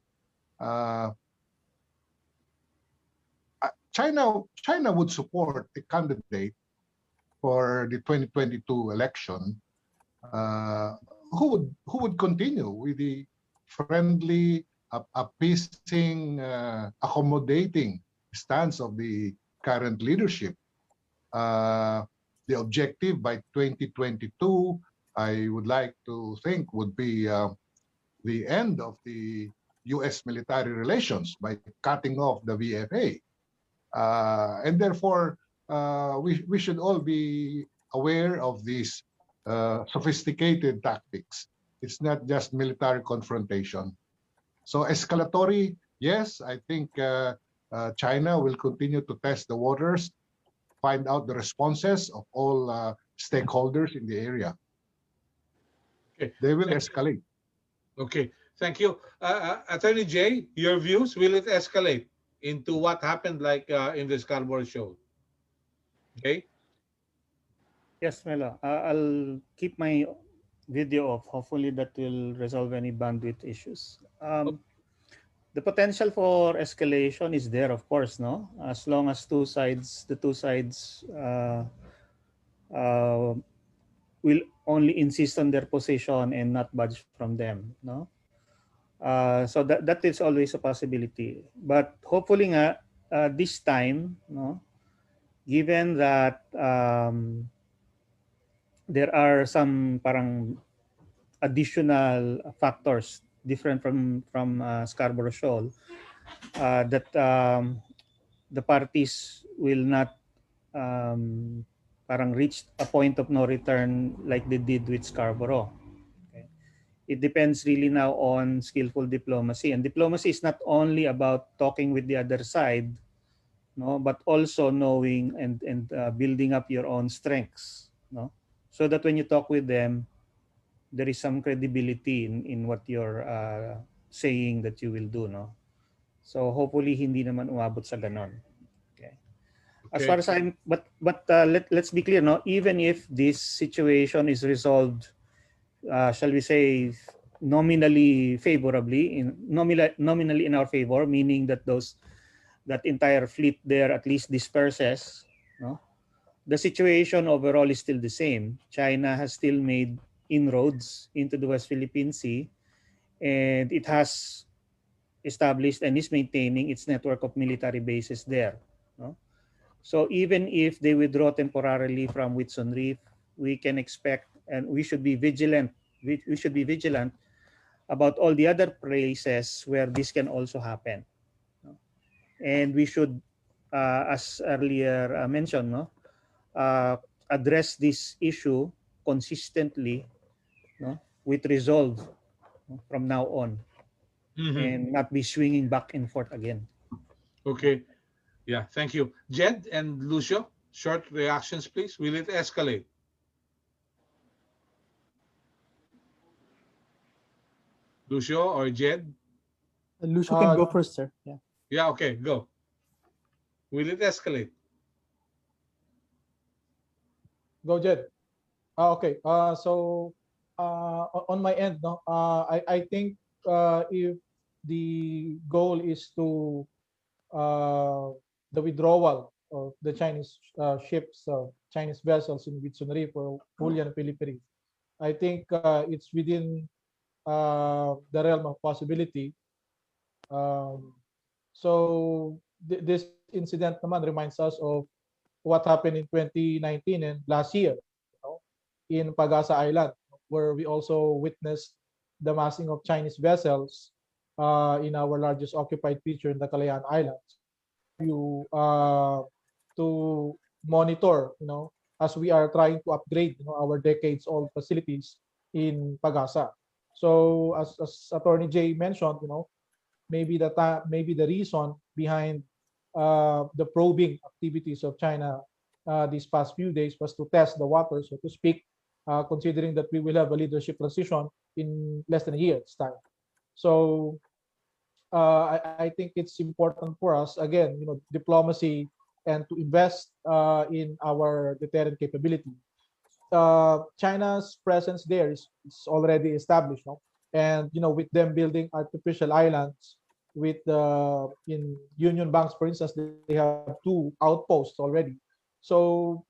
China would support a candidate for the 2022 election who would continue with the friendly, appeasing, accommodating stance of the current leadership. The objective by 2022, I would like to think, would be the end of the U.S. military relations by cutting off the VFA. And therefore, we should all be aware of these sophisticated tactics. It's not just military confrontation. So escalatory, yes, I think China will continue to test the waters, find out the responses of all stakeholders in the area. Okay. They will escalate. Okay, thank you. Attorney Jay, your views, will it escalate into what happened like in the Scarborough Shoal? Okay. Yes, Melo. I'll keep my video off. Hopefully that will resolve any bandwidth issues. the potential for escalation is there, of course, no? As long as the two sides will only insist on their position and not budge from them, no? So that is always a possibility. But hopefully nga, this time, no, given that there are some parang additional factors different from Scarborough Shoal, that the parties will not parang reach a point of no return like they did with Scarborough. Okay. It depends really now on skillful diplomacy, and diplomacy is not only about talking with the other side, no, but also knowing and building up your own strengths, no, so that when you talk with them, there is some credibility in what you're saying that you will do, no. So hopefully hindi naman umabot sa ganon. Okay. As far as I'm, but let's be clear, no. Even if this situation is resolved, shall we say, nominally favorably, nominally in our favor, meaning that that entire fleet there at least disperses, no. The situation overall is still the same. China has still made inroads into the West Philippine Sea, and it has established and is maintaining its network of military bases there, no? So even if they withdraw temporarily from Whitsun Reef, we can expect, and we should be vigilant. We should be vigilant about all the other places where this can also happen, no? And we should, as earlier mentioned, no, address this issue consistently, no, with resolve, no, from now on, and not be swinging back and forth again. Okay. Yeah, thank you. Jed and Lucio, short reactions, please. Will it escalate? Lucio or Jed? Lucio can go first, sir. Yeah. Yeah, okay, go. Will it escalate? Go, Jed. Okay. So on my end, no, I think if the goal is to the withdrawal of the Chinese ships, Chinese vessels in Whitsun Reef or Julian Philippines, I think it's within the realm of possibility. So this incident naman reminds us of what happened in 2019 and last year, you know, in Pagasa Island, where we also witnessed the massing of Chinese vessels in our largest occupied feature in the Kalayaan Islands. You to monitor, you know, as we are trying to upgrade, you know, our decades-old facilities in Pagasa. So as Attorney Jay mentioned, you know, maybe the reason behind the probing activities of China these past few days was to test the water, so to speak, considering that we will have a leadership transition in less than a year's time. So I think it's important for us, again, you know, diplomacy and to invest in our deterrent capability. China's presence there is already established, no? And you know, with them building artificial islands, with in Union Banks, for instance, they have 2 outposts already. So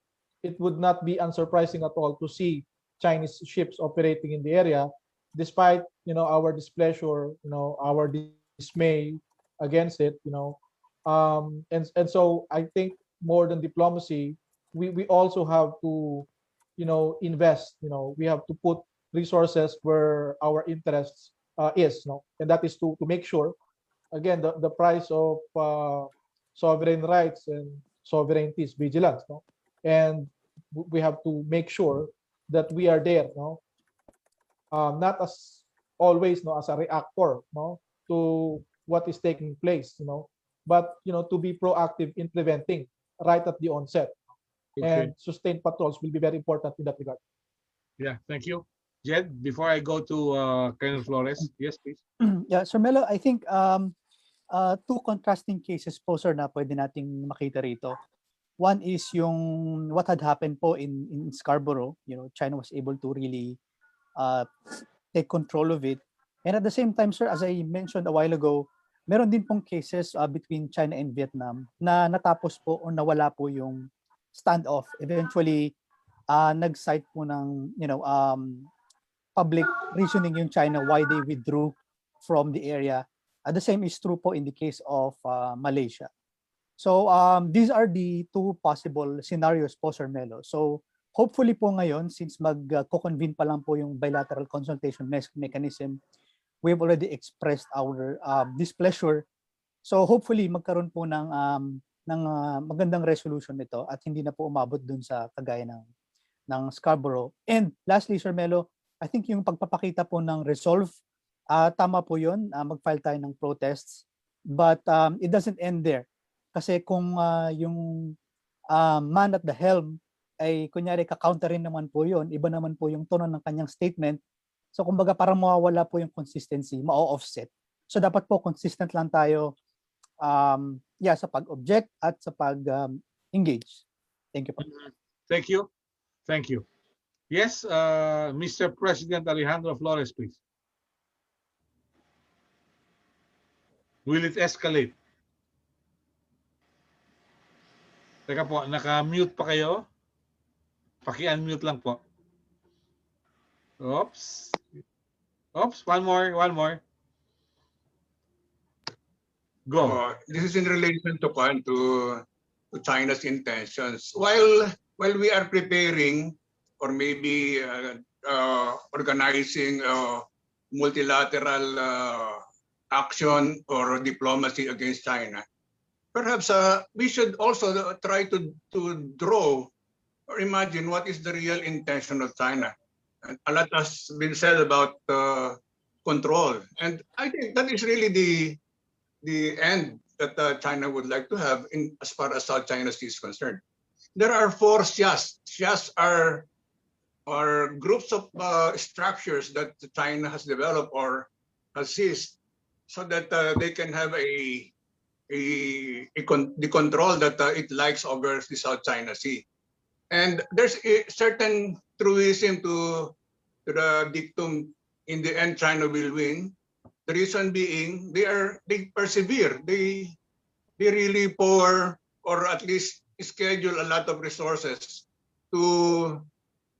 it would not be unsurprising at all to see Chinese ships operating in the area, despite, you know, our displeasure, you know, our dismay against it, you know. And so I think more than diplomacy, we also have to, you know, invest, you know, we have to put resources where our interests is, you know, and that is to make sure, again, the price of sovereign rights and sovereignty is vigilance, no? And we have to make sure that we are there, no, not as always, no, as a reactor, no, to what is taking place, you know, but you know, to be proactive in preventing right at the onset. Okay. And sustained patrols will be very important in that regard. Yeah, thank you. Jed, before I go to Colonel Flores, yes, please. Yeah, Sir Melo, I think 2 contrasting cases po, sir, na pwede nating makita rito. One is yung what had happened po in Scarborough. You know, China was able to really take control of it. And at the same time, sir, as I mentioned a while ago, meron din pong cases between China and Vietnam na natapos po o nawala po yung standoff. Eventually, nag-cite po ng public reasoning yung China why they withdrew from the area. The same is true po in the case of Malaysia. So these are the two possible scenarios po, Sir Melo. So hopefully po ngayon, since mag-convene pa lang po yung bilateral consultation mechanism, we've already expressed our displeasure. So hopefully magkaroon po ng magandang resolution nito at hindi na po umabot dun sa kagaya ng Scarborough. And lastly, Sir Melo, I think yung pagpapakita po ng resolve, tama po yun, mag-file tayo ng protests. But it doesn't end there. Kasi kung yung man at the helm ay kunyari ka-counterin naman po yun, iba naman po yung tono ng kanyang statement. So kumbaga parang mawawala po yung consistency, ma-offset. So dapat po consistent lang tayo sa pag-object at sa pag-engage. Thank you po. Thank you. Thank you. Yes, Mr. President Alejandro Flores, please. Will it escalate? Teka po, naka-mute pa kayo? Paki-unmute lang po. Oops. Oops, one more. Go. This is in relation to China's intentions. While we are preparing or maybe organizing multilateral action or diplomacy against China, perhaps we should also try to draw or imagine what is the real intention of China. And a lot has been said about control, and I think that is really the end that China would like to have as far as South China Sea is concerned. There are 4 xias. Xias are groups of structures that China has developed or has seized so that they can have the control that it likes over the South China Sea. And there's a certain truism to the dictum, in the end China will win. The reason being they persevere. They really pour or at least schedule a lot of resources to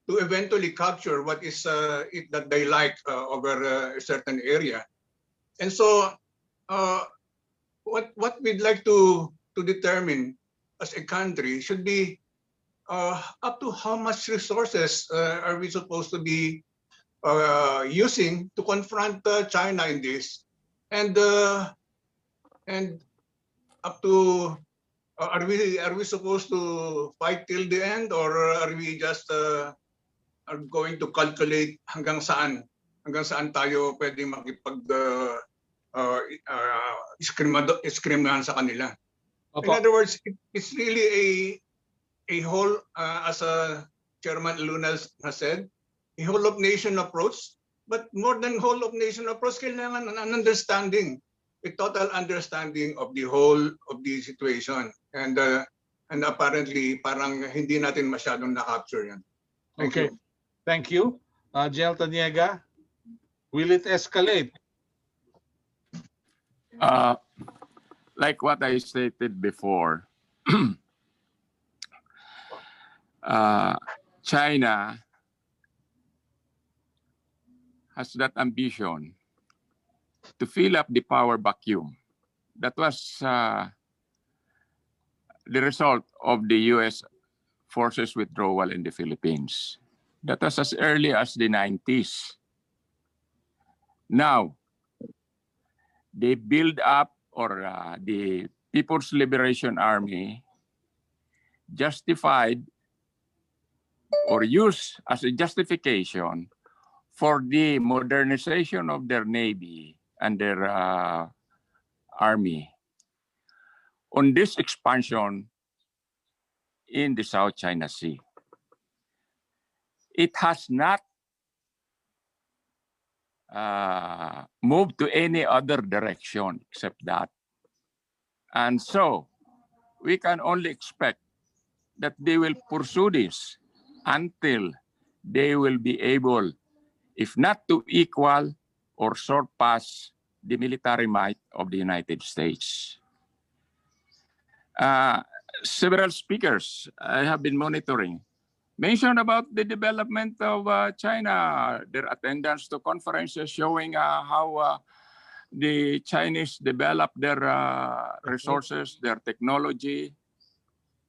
eventually capture what is it that they like over a certain area. And so what we'd like to determine as a country should be up to how much resources are we supposed to be using to confront China in this, and up to are we supposed to fight till the end, or are we just are going to calculate hanggang saan tayo pwedeng makipag iskrimahan sa kanila. In other words, it's really a whole, as Chairman Luna has said, a whole of nation approach. But more than whole of nation approach, kailangan an understanding, a total understanding of the whole of the situation. And apparently, parang hindi natin masyadong na-capture yan. Thank you. Thank you. Jel Taniega, will it escalate? Like what I stated before, China has that ambition to fill up the power vacuum. That was the result of the U.S. forces withdrawal in the Philippines. That was as early as the 90s. Now, they build up, or the People's Liberation Army justified or used as a justification for the modernization of their navy and their army on this expansion in the South China Sea. It has not moved to any other direction except that. And so we can only expect that they will pursue this until they will be able, if not to equal or surpass the military might of the United States. Several speakers I have been monitoring mentioned about the development of China, their attendance to conferences showing how the Chinese develop their resources, their technology,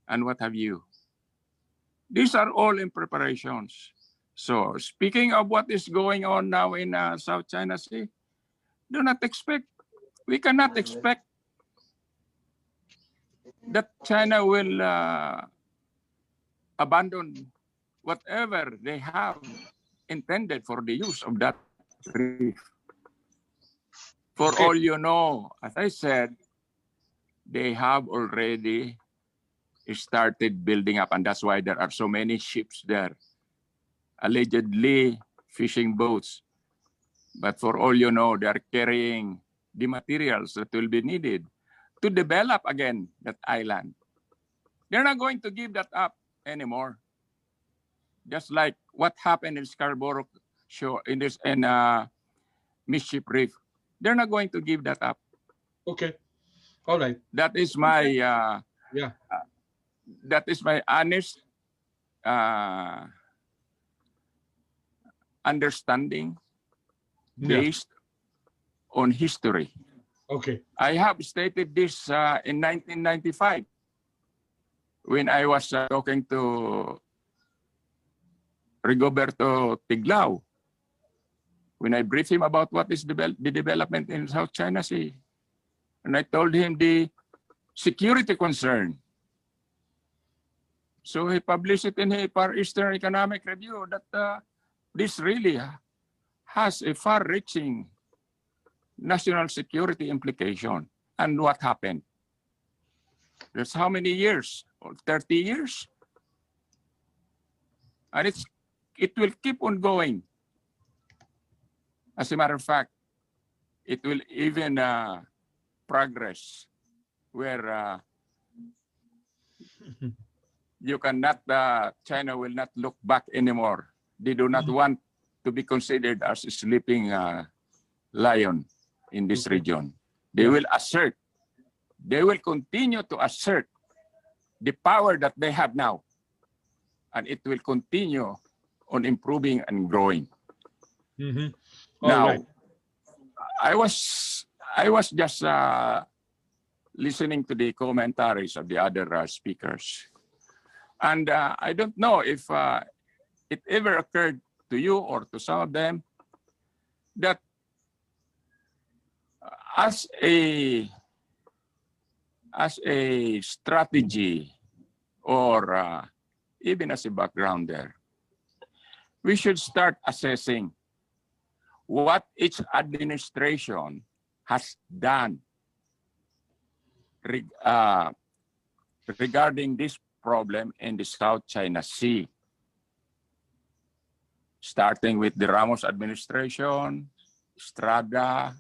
and what have you. These are all in preparations. So speaking of what is going on now in South China Sea, we cannot expect that China will abandon whatever they have intended for the use of that reef. For all you know, as I said, they have already started building up, and that's why there are so many ships there, allegedly fishing boats. But for all you know, they're carrying the materials that will be needed to develop again that island. They're not going to give that up anymore. Just like what happened in Scarborough Show in Mischief Reef. They're not going to give that up. Okay. All right. That is my Yeah. That is my honest understanding based on history. Okay. I have stated this in 1995 when I was talking to Rigoberto Tiglao, when I briefed him about what is the development in South China Sea. And I told him the security concern. So he published it in a Far Eastern Economic Review that this really has a far-reaching national security implication. And what happened? There's how many years? 30 years? And it will keep on going. As a matter of fact, it will even progress where you cannot, China will not look back anymore. They do not want to be considered as a sleeping lion in this region. They will assert, they will continue to assert the power that they have now. And it will continue on improving and growing. Now, right. I was just listening to the commentaries of the other speakers. And I don't know if it ever occurred to you or to some of them that as a strategy or even as a background there, we should start assessing what each administration has done regarding this problem in the South China Sea. Starting with the Ramos administration, Estrada,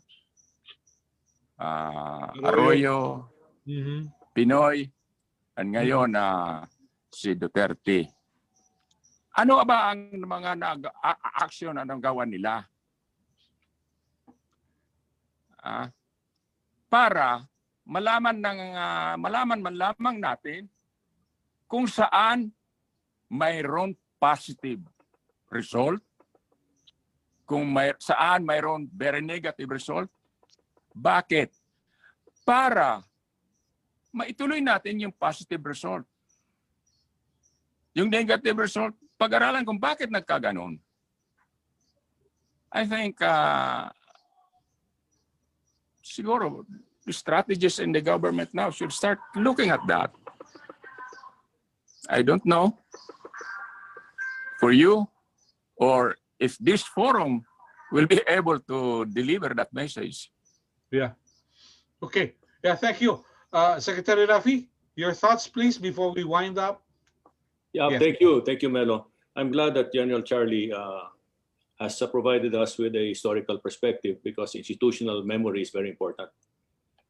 Arroyo, Pinoy, and ngayon si Duterte. Ano ba ang mga aksyon na nagawa nila? Para malaman man lamang natin kung saan mayroon positive result, saan mayroon very negative result. Bakit? Para maituloy natin yung positive result. Yung negative result, pag-aralan kung bakit nagkaganon. I think siguro the strategists in the government now should start looking at that. I don't know for you or if this forum will be able to deliver that message. Yeah. Okay. Yeah, thank you. Secretary Rafi, your thoughts, please, before we wind up. Yeah, Yes. thank you. Thank you, Melo. I'm glad that General Charlie has provided us with a historical perspective because institutional memory is very important.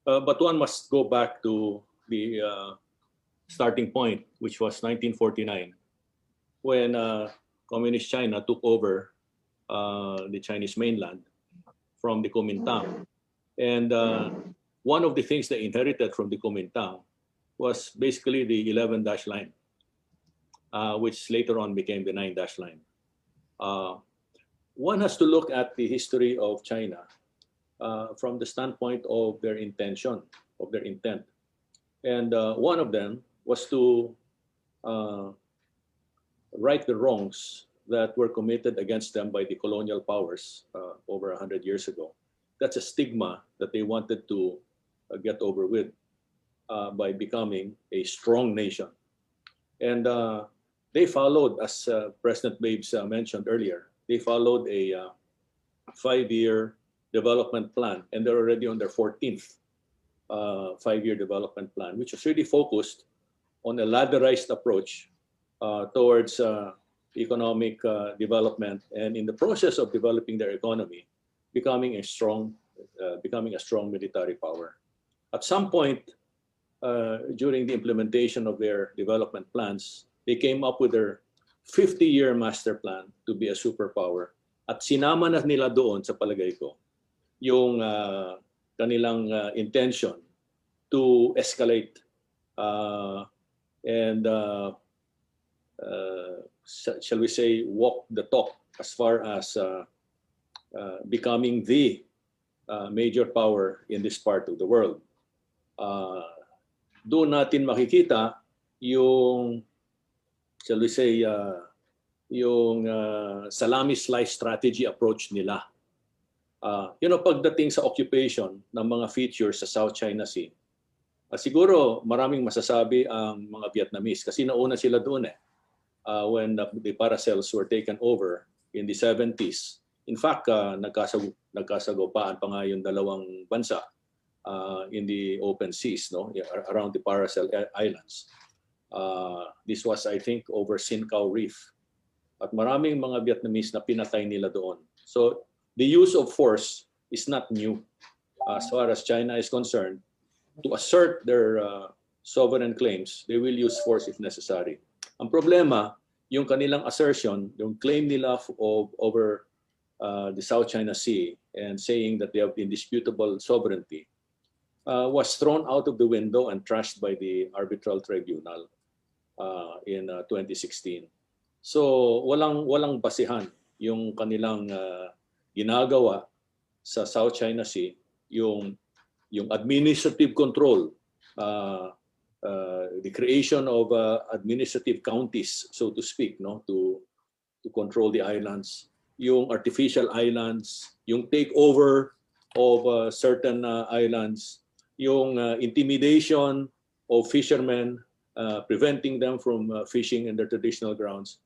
But one must go back to the starting point, which was 1949, when Communist China took over the Chinese mainland from the Kuomintang. And one of the things they inherited from the Kuomintang was basically the 11-dash line, which later on became the 9-dash line. One has to look at the history of China from the standpoint of their intention, of their intent. And one of them was to right the wrongs that were committed against them by the colonial powers over 100 years ago. That's a stigma that they wanted to get over with by becoming a strong nation. And they followed, as President Babes mentioned earlier, they followed a 5-year development plan, and they're already on their 14th 5-year development plan, which was really focused on a ladderized approach towards economic development, and in the process of developing their economy, becoming a strong military power. At some point during the implementation of their development plans, they came up with their 50-year master plan to be a superpower. At sinama na nila doon, sa palagay ko, yung kanilang intention to escalate and shall we say, walk the talk as far as becoming the major power in this part of the world. Doon natin makikita yung, shall we say, yung salami slice strategy approach nila. Pagdating sa occupation ng mga features sa South China Sea, siguro maraming masasabi ang mga Vietnamese kasi nauna sila doon when the paracels were taken over in the 70s. In fact, nagkasagupaan pa nga yung dalawang bansa in the open seas, no, around the Paracel Islands. This was, I think, over Sincao Reef. At maraming mga Vietnamese na pinatay nila doon. So the use of force is not new as far as China is concerned. To assert their sovereign claims, they will use force if necessary. Ang problema, yung kanilang assertion, yung claim nila over the South China Sea and saying that they have indisputable sovereignty was thrown out of the window and trashed by the arbitral tribunal in 2016. So walang basihan yung kanilang ginagawa sa South China Sea, yung administrative control, the creation of administrative counties, so to speak, no, to control the islands, yung artificial islands, yung takeover of certain islands, yung intimidation of fishermen, preventing them from fishing in their traditional grounds.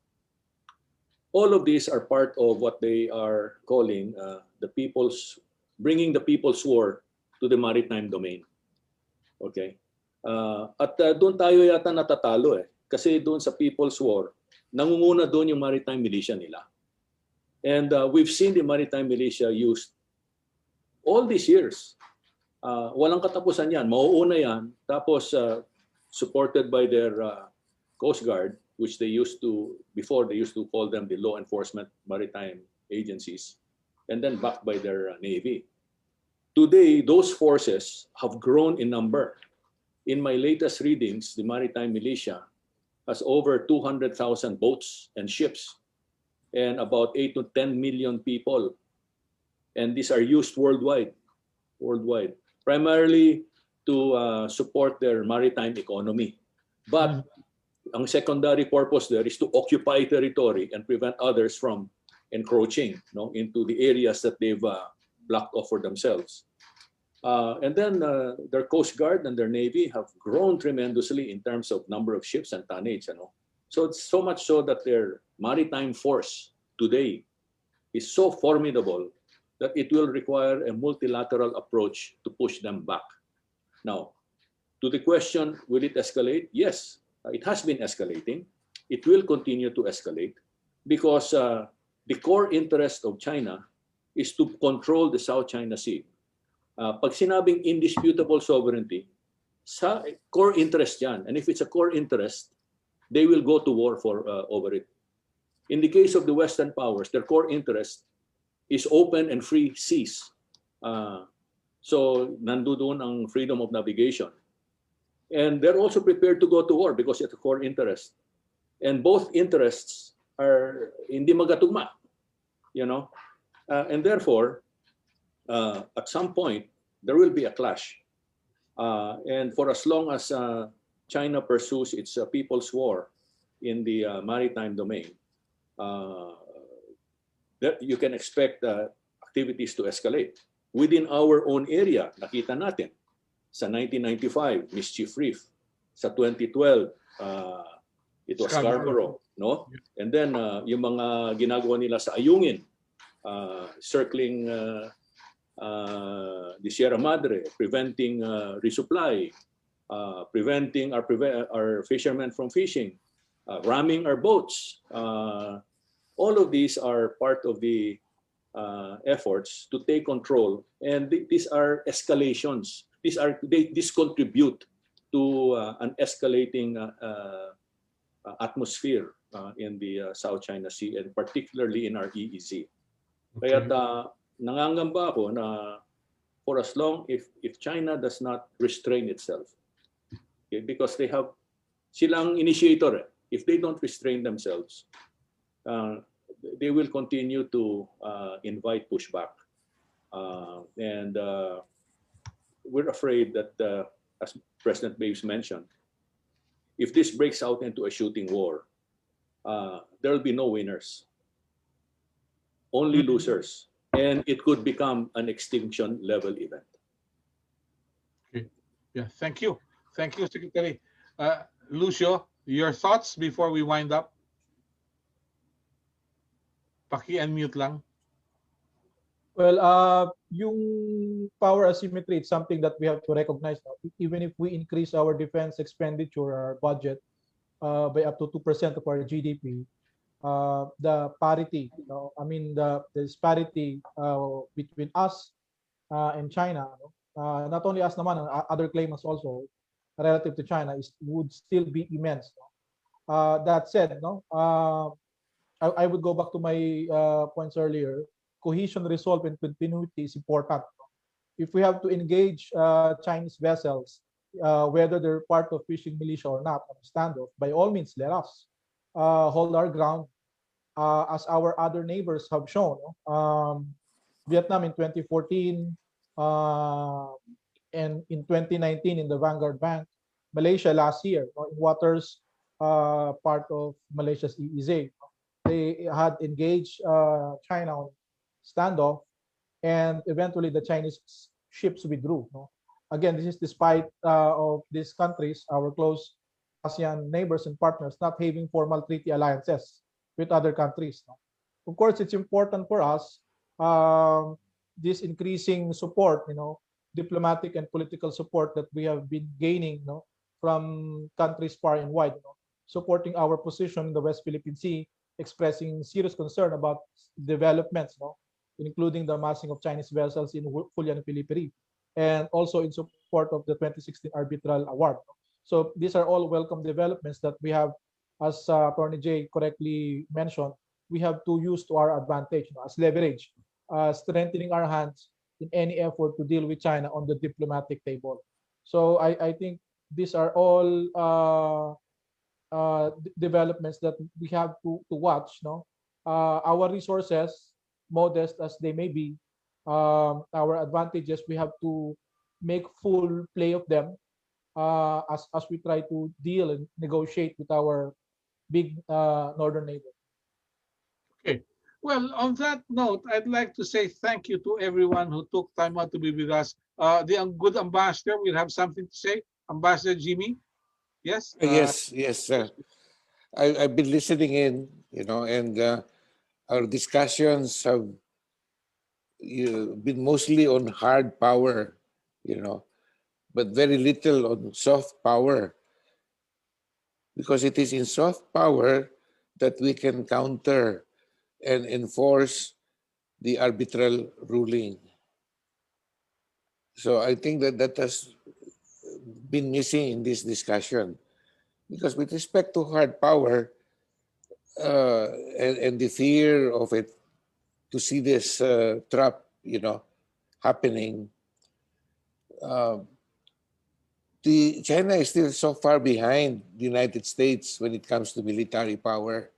All of these are part of what they are calling bringing the people's war to the maritime domain. Okay? At doon tayo yata natatalo kasi doon sa people's war, nangunguna doon yung maritime militia nila. And we've seen the maritime militia used all these years. Walang katapusan yan. Mauuna yan. Tapos supported by their Coast Guard, which before they used to call them the law enforcement maritime agencies, and then backed by their Navy. Today, those forces have grown in number. In my latest readings, the maritime militia has over 200,000 boats and ships and about 8 to 10 million people. And these are used worldwide, primarily to support their maritime economy. But ang secondary purpose there is to occupy territory and prevent others from encroaching, no, into the areas that they've blocked off for themselves. And then their Coast Guard and their Navy have grown tremendously in terms of number of ships and tonnage. So it's so much so that their maritime force today is so formidable that it will require a multilateral approach to push them back. Now, to the question, will it escalate? Yes, it has been escalating. It will continue to escalate because the core interest of China is to control the South China Sea. Pag sinabing indisputable sovereignty, sa core interest yan. And if it's a core interest, they will go to war over it. In the case of the Western powers, their core interest is open and free seas. So nandoon ang freedom of navigation. And they're also prepared to go to war because it's a core interest. And both interests are hindi magkatugma, you know. And therefore, at some point, there will be a clash. And for as long as China pursues its people's war in the maritime domain, you can expect activities to escalate. Within our own area, nakita natin, sa 1995, Mischief Reef. Sa 2012, it was Scarborough, no? And then yung mga ginagawa nila sa Ayungin, circling the Sierra Madre, preventing resupply, preventing our fishermen from fishing, ramming our boats. All of these are part of the efforts to take control, and these are escalations. These contribute to an escalating atmosphere in the South China Sea, and particularly in our EEZ. Kaya nangangamba ako na for as long if China does not restrain itself, okay, because silang initiator. If they don't restrain themselves, they will continue to invite pushback. And we're afraid that, as President Baves mentioned, if this breaks out into a shooting war, there will be no winners, only losers, and it could become an extinction level event. Okay. Yeah, thank you. Thank you, Secretary. Lucio, your thoughts before we wind up? Paki-unmute lang. Well, yung power asymmetry, it's something that we have to recognize now. Even if we increase our defense expenditure, our budget, by up to 2% of our GDP, the parity, the disparity between us and China, not only us naman, other claimants also, relative to China, would still be immense. That said, I would go back to my points earlier. Cohesion, resolve, and continuity is important. If we have to engage Chinese vessels, whether they're part of fishing militia or not, on standoff, by all means, let us hold our ground, as our other neighbors have shown. Vietnam in 2014, and in 2019 in the Vanguard Bank, Malaysia last year in waters part of Malaysia's EEZ. They had engaged China on standoff, and eventually the Chinese ships withdrew. Again, this is despite of these countries, our close ASEAN neighbors and partners, not having formal treaty alliances with other countries. Of course, it's important for us, this increasing support, diplomatic and political support that we have been gaining from countries far and wide, supporting our position in the West Philippine Sea, expressing serious concern about developments, including the massing of Chinese vessels in Hulian and Pilipiri, and also in support of the 2016 arbitral award. So these are all welcome developments that we have, as Attorney Jay correctly mentioned, we have to use to our advantage as leverage, strengthening our hands in any effort to deal with China on the diplomatic table. So I think these are all developments that we have to watch. Our resources, modest as they may be, our advantages, we have to make full play of them as we try to deal and negotiate with our big northern neighbor. Okay. Well, on that note, I'd like to say thank you to everyone who took time out to be with us. The good ambassador will have something to say. Ambassador Jimmy? Yes? Yes. I've been listening in, and our discussions have been mostly on hard power, but very little on soft power. Because it is in soft power that we can counter and enforce the arbitral ruling. So I think that has been missing in this discussion. Because with respect to hard power and the fear of it, to see this trap, happening, China is still so far behind the United States when it comes to military power.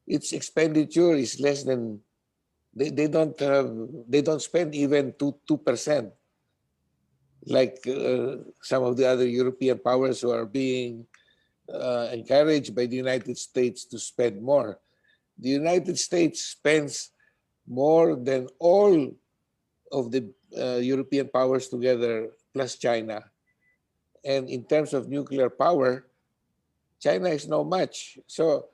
Its expenditure is less than they don't spend even 2% like some of the other European powers who are being encouraged by the United States to spend more. The United States spends more than all of the European powers together plus China. And in terms of nuclear power, China is no match. So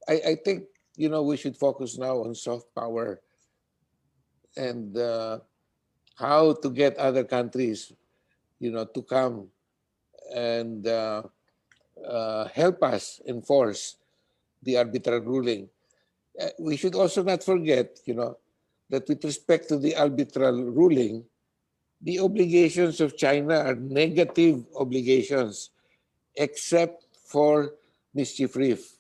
I think, we should focus now on soft power and how to get other countries, to come and help us enforce the arbitral ruling. We should also not forget, that with respect to the arbitral ruling, the obligations of China are negative obligations, except for mischief reef,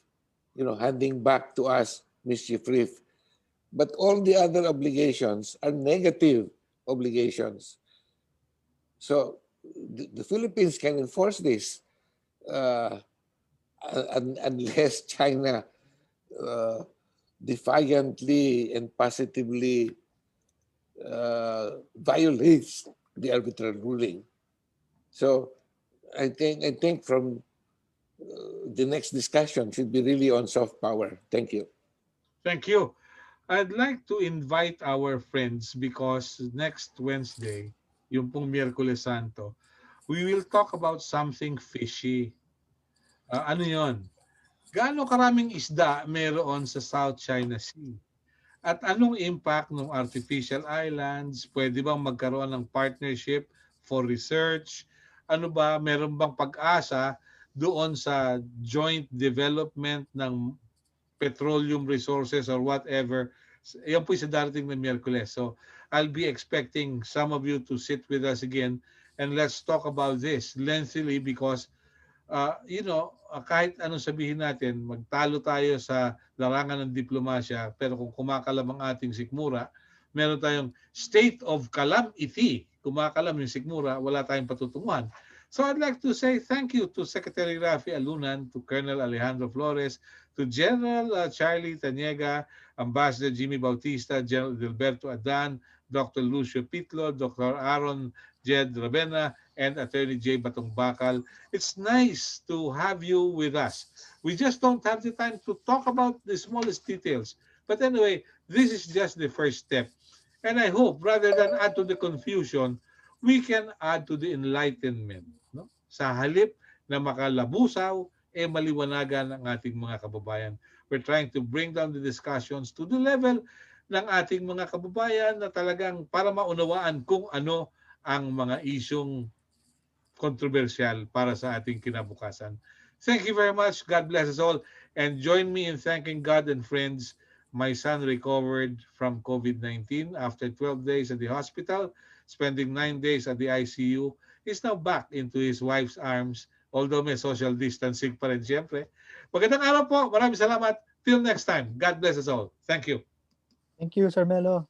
handing back to us mischief reef. But all the other obligations are negative obligations. So the Philippines can enforce this unless China defiantly and positively violates the arbitral ruling. So I think from the next discussion should be really on soft power. Thank you. Thank you. I'd like to invite our friends because next Wednesday, yung pong Miyerkules Santo, we will talk about something fishy. Ano yon? Gaano karaming isda meron sa South China Sea? At anong impact ng artificial islands? Pwede bang magkaroon ng partnership for research? Ano ba, meron bang pag-asa doon sa joint development ng petroleum resources or whatever? Yan po sa darating na Miyerkules. So I'll be expecting some of you to sit with us again and let's talk about this lengthily because kahit anong sabihin natin, magtalo tayo sa larangan ng diplomasya, pero kung kumakalam ang ating sikmura, meron tayong state of calamity. Kumakalam yung sikmura, wala tayong patutunguhan. So I'd like to say thank you to Secretary Rafi Alunan, to Colonel Alejandro Flores, to General Charlie Taniega, Ambassador Jimmy Bautista, General Dilberto Adan, Dr. Lucio Pitlo, Dr. Aaron Jed Rabena, and Attorney J. Batong Bakal. It's nice to have you with us. We just don't have the time to talk about the smallest details. But anyway, this is just the first step. And I hope, rather than add to the confusion, we can add to the enlightenment. No? Sa halip na makalabusaw, maliwanagan ang ating mga kababayan. We're trying to bring down the discussions to the level ng ating mga kababayan na talagang para maunawaan kung ano ang mga isyong kontrobersyal para sa ating kinabukasan. Thank you very much. God bless us all. And join me in thanking God and friends. My son recovered from COVID-19 after 12 days at the hospital, spending 9 days at the ICU. He's now back into his wife's arms, although may social distancing pa rin siyempre. Magandang araw po. Maraming salamat. Till next time. God bless us all. Thank you. Thank you, Sir Melo.